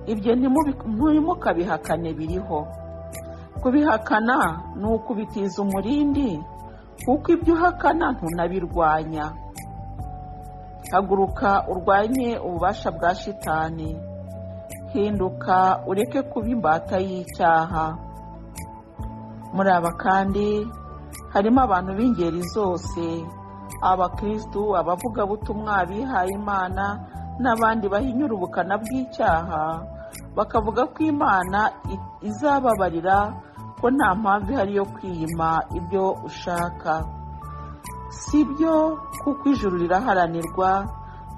Ibyo ntimukabihakane, biriho. Kubihakana ni ukubitiza umurindi, kuko ibyo uhakana ntunabirwanya. Haguruka urwanye ububasha bwa Shitani, hinduka ureke kuba imbata y'icyaha. Muri aba kandi harimo abantu b'ingeri zose, abakristu, abavugabutumwa, abihaye Imana n'abandi bahinyura ubukana bw'icyaha, bakavuga ko Imana izababarira, ko nta mpamvu ihari yo kwiyima ibyo ushaka. Si byo, kuko ijuru riraharanirwa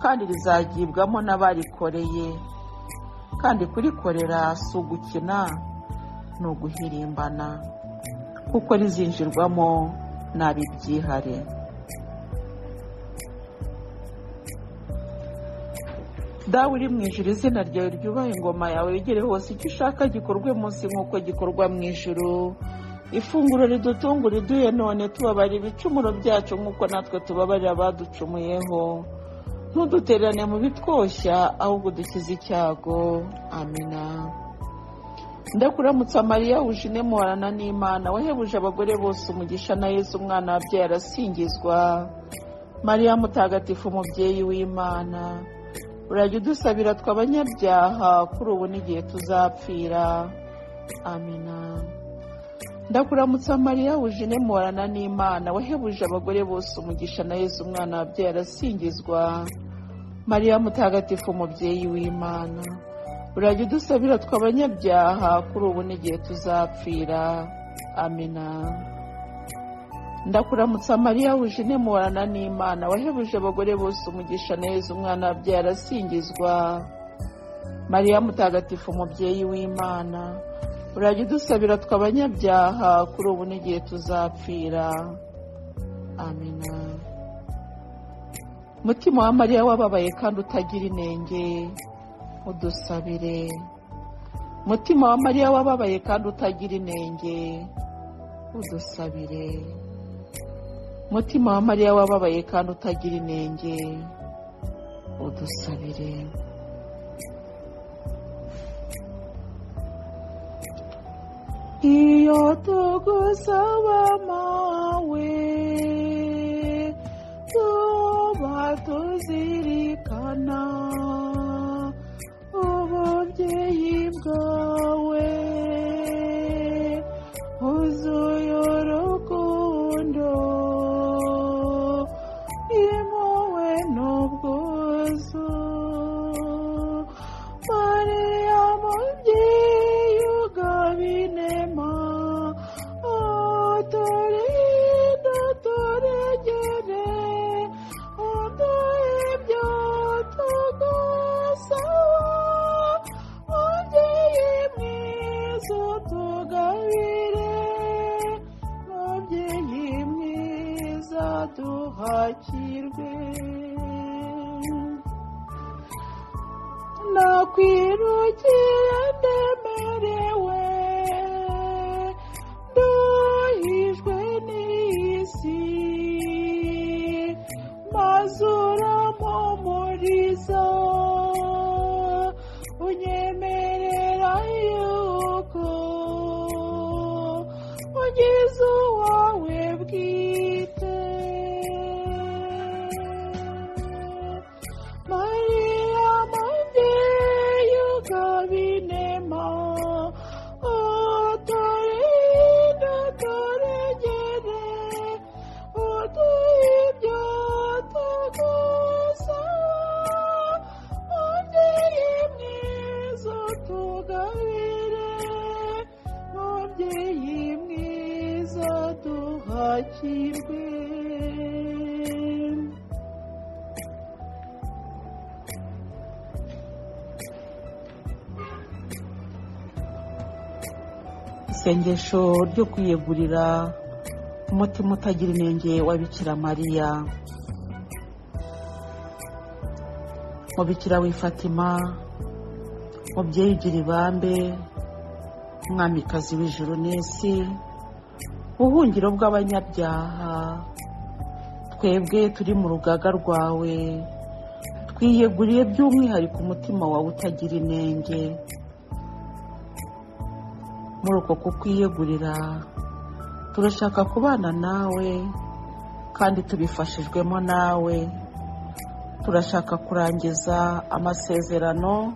kandi rizagibwamo n'abarikoreye, kandi kurikorera si ugukina, ni uguhirimbana, kuko rizinjirwamo n'ab'ibyihare. Dawe uri mu ijuru, izina ryawe ryubahe, ingoma yawe yegere hose, icyo ushaka gikorwe munsi nk'uko gikorwa mu ijuru. Ifunguro ridutunga uriduhe none, tubabarira ibicumuro byacu nk'uko natwe tubabarira abaducumuyeho. Ntudutererane mu bitwoshya, ahubwo dukize icyago. Amina. Ndakuramutsa Mariya, wuje muhorana n'Imana, wahebuje abagore bose umugisha, na Yesu umwana wabyaye arasingizwa. Mariya mutagatifu, umubyeyi w'Imana, urajya udusabira tw'abanyabyaha, kuri ubu n'igihe tuzapfira. Amina. Ndakuramutsa Mariya, wuje muhorana n'Imana, wahebuje abagore bose umugisha, na Yesu umwana wabyaye arasingizwa. Mariya mutagatifu, umubyeyi w'Imana, urajya udusabira tw'abanyabyaha, kuri ubu n'igihe tuzapfira. Amina. Ndakuramutsa Mariya, wuje muhorana n'Imana, wahebuje abagore bose umugisha, na Yesu umwana wabyaye arasingizwa. Mariya mutagatifu, umubyeyi w'Imana, urajya udusabira tw'abanyabyaha, kuri ubu n'igihe tuzapfira. Amina. Mutima wa Mariya wababaye kandi utagira inenge, udusabire. Mutima wa Mariya wababaye kandi utagira inenge, udusabire. Mutima wa Mariya wababaye kandi utagira inenge, udusabire. Iyo tugusaba mawe, tuba tuzirikana ububyeyi bwawe, wuzuye urukundo, impuhwe n'ubwuzu. Mariya mubyeyi ugaba inema, uturinde uturegere, uduhe ibyo tugusaba. Mubyeyi mwiza utugabire, mubyeyi mwiza duhakirwe. Nakwirukiye ndemerewe, nduhijwe n'isi, maze urampumuriza, unyemerera yuko ugize uwawe bwite. Mariya mubyeyi ugaba inema, uturinde uturegere, uduhe ibyo tugusaba. Mubyeyi mwiza utugabire, mubyeyi mwiza zakirwe. Isengesho ryo kwiyegurira umutima utagira inenge wa Bikira Mariya. Mubikira w'i Fatima, mubyeyi ugira ibambe, mwamikazi w'ijuru n'isi, buhungiro bw'abanyabyaha, twebwe turi mu rugaga rwawe twiyeguriye by'umwihariko umutima wawe utagira inenge. Muri uko kukwiyegurira turashaka kubana nawe kandi tubifashijwemo nawe. Turashaka kurangiza amasezerano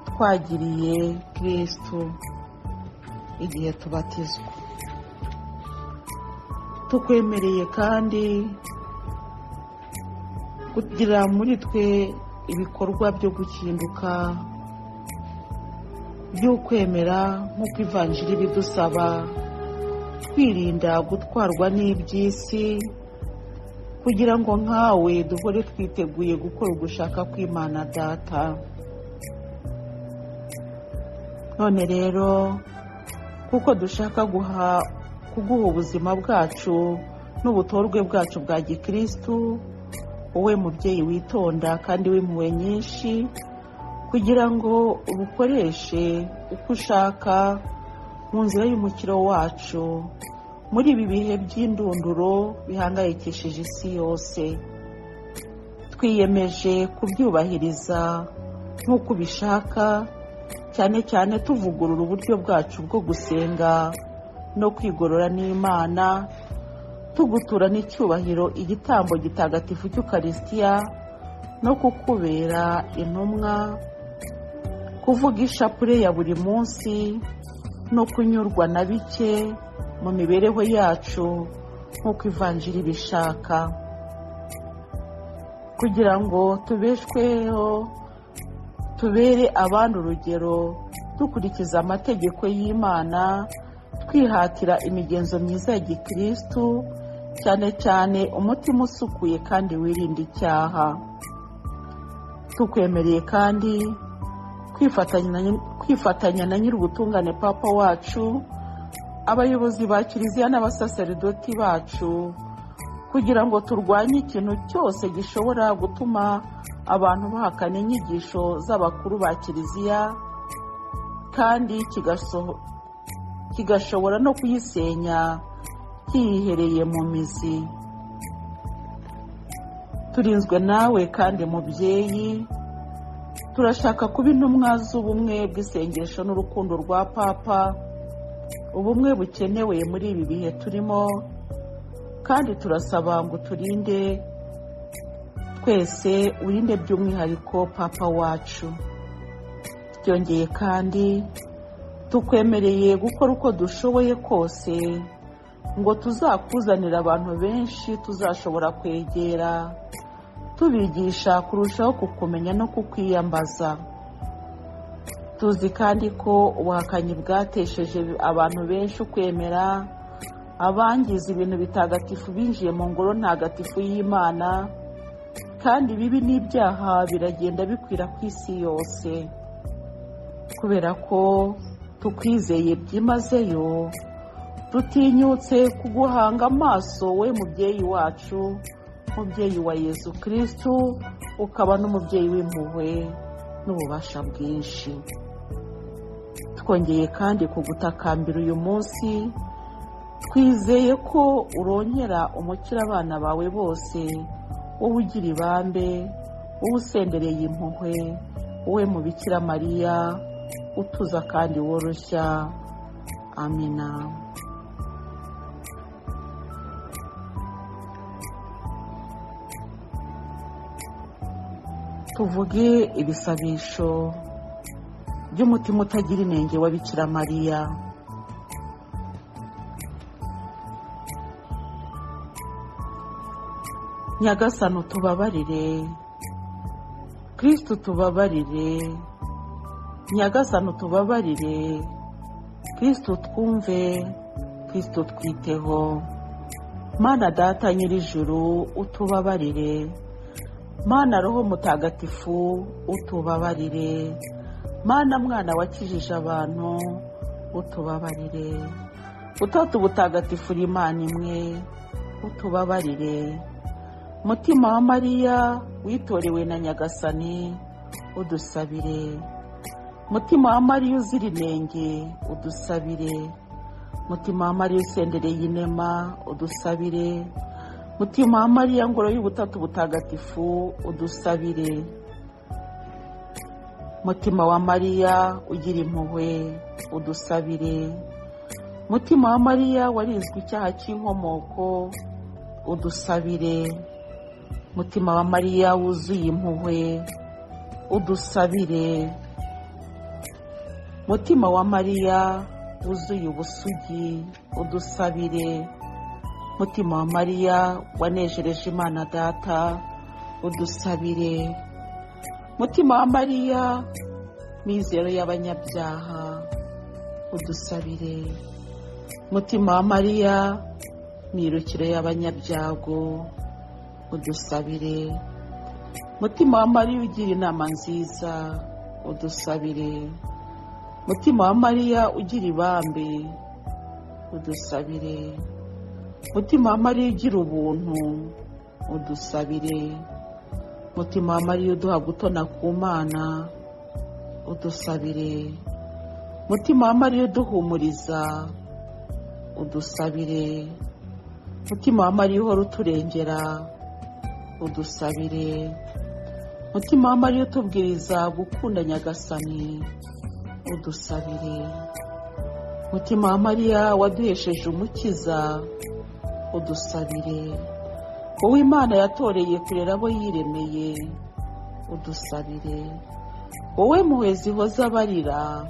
twagiriye Kristo igihe tubatizwa. Tukwemereye kandi kugira muri twe ibikorwa byo gukinduka, by'ukwemera nk'uko ivanjiri bidusaba, twirinda gutwarwa n'iby'isi, kugira ngo nkawe duhore twiteguye gukora ugushaka kw'Imana Data. None rero kuko dushaka kuguha ubuzima bwacu n'ubutorwe bwacu bwa gikristu, wowe mubyeyi witonda kandi w'impuhwe nyinshi, kugira ngo ubukoreshe uko ushaka mu nzira y'umukiro wacu muri ibi bihe by'indunduro bihangayikishije isi yose. Twiyemeje kubyubahiriza nk'uko ubishaka, cyane cyane tuvugurura uburyo bwacu bwo gusenga no kwigorora n'Imana, tuguturana icyubahiro igitambo gitagatifu cy'Ukaristiya no kukubera intumwa, kuvuga ishapule ya buri munsi no kunyurwa na bike mu mibereho yacu nk'uko ivanjiri bishaka, kugira ngo tubeshweho tubere abandi urugero, dukurikiza amategeko y'Imana, twihatira imigenzo myiza ya gikristu, cyane cyane umutima usukuye kandi wirinda icyaha. Tukwemereye kandi kwifatanya na nyir'ubutungane Papa wacu, abayobozi ba Kiliziya n'abasaserdoti bacu, kugira ngo turwanye ikintu cyose gishobora gutuma abantu bahakana inyigisho z'abakuru ba Kiliziya, kandi kigashobora no kuyisenya kiyihereye mu mizi. Turinzwe nawe kandi mubyeyi, turashaka kuba intumwa z'ubumwe bw'isengesho n'urukundo rwa Papa, ubumwe bukenewe muri ibi bihe turimo, kandi turasaba ngo turinde twese, urinde by'umwihariko Papa wacu. Byongeye kandi tukwemereye gukora uko dushoboye kose ngo tuzakuzanira abantu benshi tuzashobora kwegera, tubigisha kurushaho kukumenya no kukwiyambaza. Tuzi kandi ko ubuhakanyi bwatesheje abantu benshi ukwemera, abangiza ibintu bitagatifu binjiye mu ngoro ntagatifu y'Imana, kandi ibibi n'ibyaha biragenda bikwira ku isi yose. Kubera ko tukwizeye byimazeyo, tutinyutse kuguhanga amaso, we mubyeyi wacu, mubyeyi wa Yezu Kristu, ukaba n'umubyeyi w'impuhwe n'ububasha bwinshi. Twongeye kandi kugutakambira uyu munsi, twizeye ko urongera umukira abana bawe bose, wowe ugira ibambe, wowe usendereye impuhwe, wowe mu Bikira Mariya utuza kandi woroshya. Amina. Tuvuge ibisabisho by'umutima utagira inenge wa Bikira Mariya. Nyagasani utubabarire, Kristo tubabarire, Nyagasani utubabarire, Kristo twumve, Kristo twiteho. Mana Data nyir'ijuru utubabarire. Mana Roho Mutagatifu utubabarire. Mana Mwana wakijije abantu utubabarire. Utatu butagatifu Imana imwe utubabarire. Mutima wa Mariya witorewe na Nyagasani udusabire. Mutima wa Mariya uzira inenge udusabire. Mutima wa Mariya usendereye inema udusabire. Mutima wa Mariya ngoro y'ubutatu butagatifu udusabire. Mutima wa Mariya ugira impuhwe udusabire. Mutima wa Mariya warinzwe icyaha cy'inkomoko udusabire. Mutima wa Mariya wuzuye impuhwe udusabire. Mutima wa Mariya wuzuye ubusugi udusabire. Mutima wa Mariya wanejereje Imana Data udusabire. Mutima wa Mariya mizero y'abanyabyaha udusabire. Mutima wa Mariya mirukiro y'abanyabyago udusabire. Mutima wa Mariya ugira inama nziza udusabire. Mutima wa Mariya ugira ibambe udusabire. Mutima wa Mariya ugira ubuntu udusabire. Mutima wa Mariya uduha gutona ku Mana udusabire. Mutima wa Mariya uduhumuriza udusabire. Mutima wa Mariya uhora uturengera udusabire. Mutima wa Mariya utubwiriza gukunda Nyagasani udusabire. Mutima wa Mariya waduhesheje umukiza udusabire. Wowe Imana yatoreye kurera abo yiremeye udusabire. Wowe mpuhwe zihoza abarira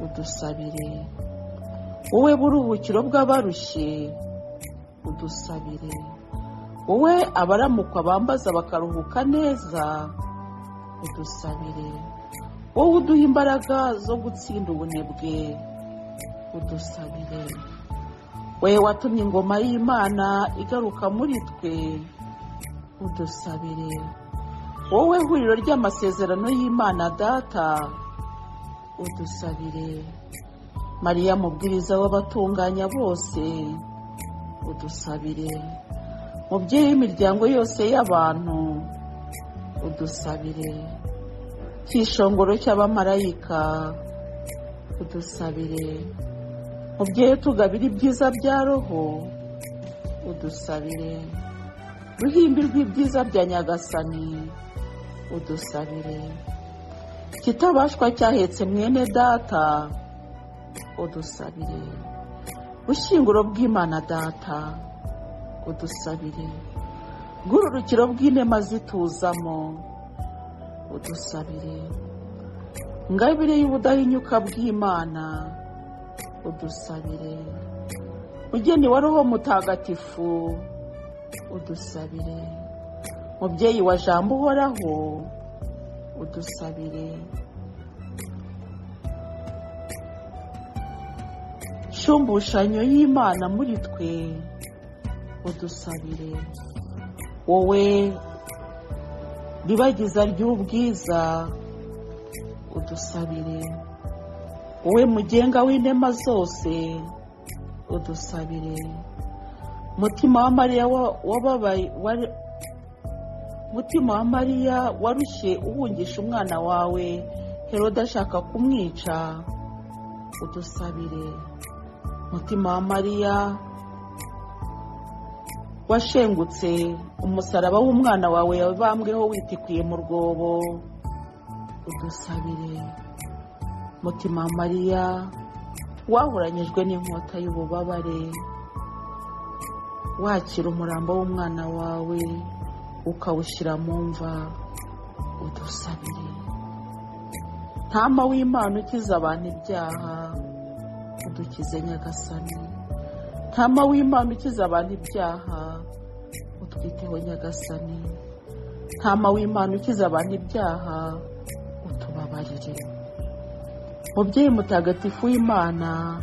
udusabire. Wowe buruhukiro bw'abarushye udusabire. Wowe abaramukwa bambaza bakaruhuka neza udusabire. Wowe uduha imbaraga zo gutsinda ubunebwe udusabire. Wowe watumye ingoma y'Imana igaruka muri twe udusabire. Wowe huriro ry'amasezerano y'Imana Data udusabire. Mariya mubwiriza w'abatunganya bose udusabire. Mubyeyi w'imiryango yose y'abantu udusabire. Cyishongoro cy'abamarayika udusabire. Mubyeyi utugabira ibyiza bya Roho udusabire. Ruhimbi rw'ibyiza bya Nyagasani udusabire. Kitabashwa cyahetse mwene Data udusabire. Bushyinguro bw'Imana Data udusabire. Bw'ururukiro bw'inema zituzamo udusabire. Ngabire y'ubudahinyuka bw'Imana udusabire. Mugeni wa Roho Mutagatifu udusabire. Mubyeyi wa Jambo uhoraho udusabire. Shumbushanyo y'Imana muri twe udusabire. Wowe ribagiza ry'ubwiza udusabire. Wowe mugenga w'inema zose udusabire. Mutima wa Mariya Mutima wa Mariya warushye uhungisha umwana wawe Herode ashaka kumwica udusabire. Mutima wa Mariya washengutse umusaraba w'umwana wawe yabambweho witikuye mu rwobo udusabire. Mutima wa Mariya wahuranyijwe n'inkota y'ububabare wakira umurambo w'umwana wawe ukawushyira mu mva udusabire. Ntama w'Imana ukiza abantu ibyaha udukize Nyagasani. Ntama w'Imana ukiza abantu ibyaha utwiteho Nyagasani. Ntama w'Imana ukiza abantu ibyaha utubabarire. Mubyeyi mutagatifu w'Imana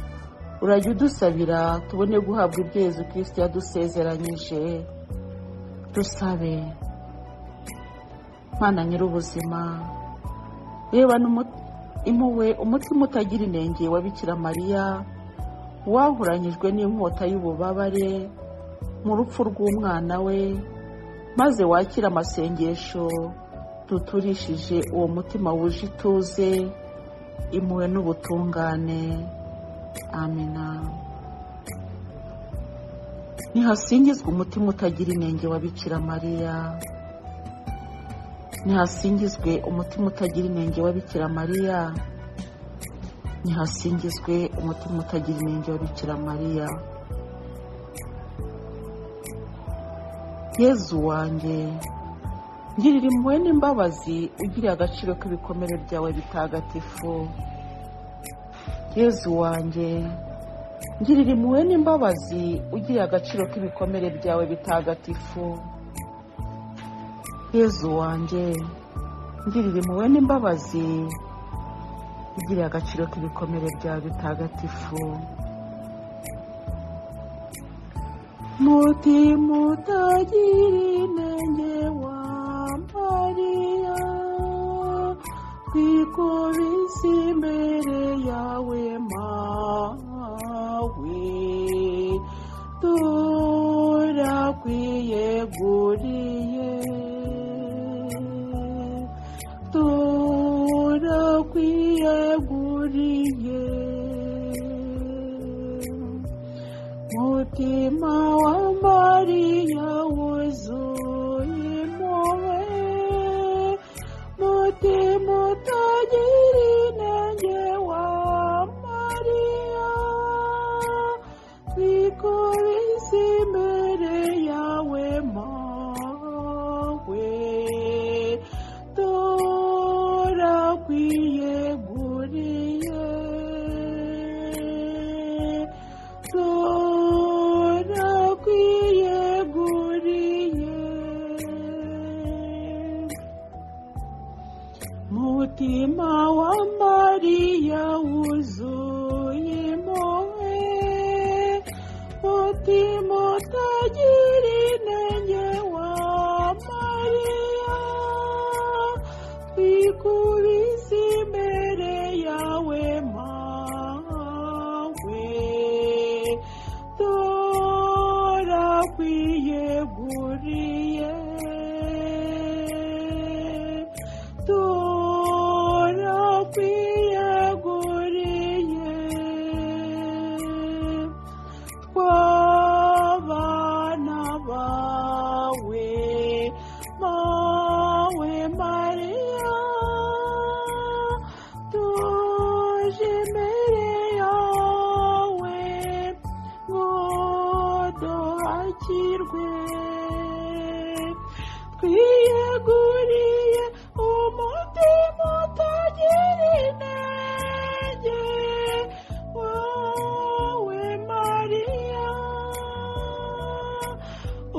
urajya udusabira tubone guhabwa ibyo Yezu Kristo yadusezeranyije. Dusabe. Mana nyir'ubuzima, rebana impuhwe umutima utagira inenge wa Bikira Mariya wahuranyijwe n'inkota y'ububabare mu rupfu rw'umwana we, maze wakira amasengesho duturishije uwo mutima wuje ituze, impuhwe n'ubutungane. Amina. Nihasingizwe umutima utagira inenge wa Bikira Mariya. Nihasingizwe umutima utagira inenge wa Bikira Mariya. Nihasingizwe umutima utagira inenge wa Bikira Mariya. Yezu wanjye, ngirira impuhwe n'imbabazi ugiriye agaciro k'ibikomere byawe bitagatifu. Yezu wanjye, ngirira impuhwe n'imbabazi ugiriye agaciro k'ibikomere byawe bitagatifu. Yezu wanjye, ngirira impuhwe n'imbabazi ugiriye agaciro k'ibikomere byawe bitagatifu. Mutima utagira inenge wa Mariya, twikubise imbere yawe mawe, turakwiyeguriye, turakwiyeguriye. Mutima wa Mariya wuzuye impuhwe, mutima utagira inenge wa Mariya, twikubise imbere yawe mawe, turakwiyeguriye, mutima wa Mariya wuzuye impuhwe, mutima utagira inenge wa Mariya, twikubise imbere yawe mawe, turakwiyeguriye, turakwiyeguriye. Twabana bawe mawe Mariya, tuje imbere yawe ngo duhakirwe, twiyeguriye umutima utagira inenge wawe Mariya,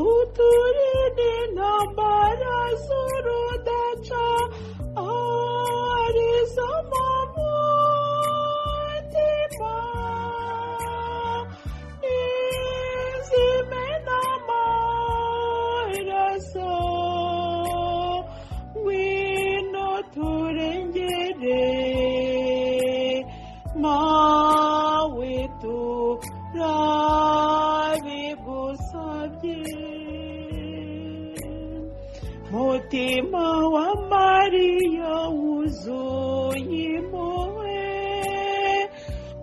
uturinde intambara z'urudaca arizo mu mutima, n'izimena amaraso, ngwino turengere mawe, turabigusabye. Mutima wa Mariya wuzuye impuhwe,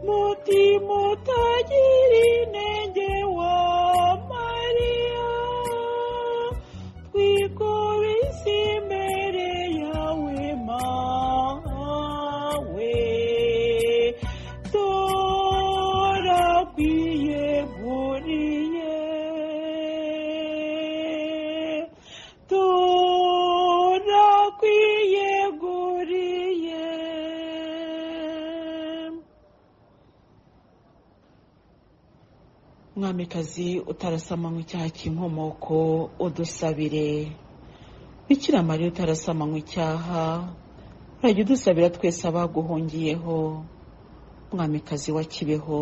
mutima utagira inenge wa Mariya, twikubise imbere yawe mawe, turakwiyeguriye, turakwiyeguriye. Mwamikazi utarasamanywe icyaha cy'inkomoko, udusabire. Bikira Mariya utarasamanywe icyaha, urajya udusabira twese abaguhungiyeho. Mwamikazi wa Kibeho,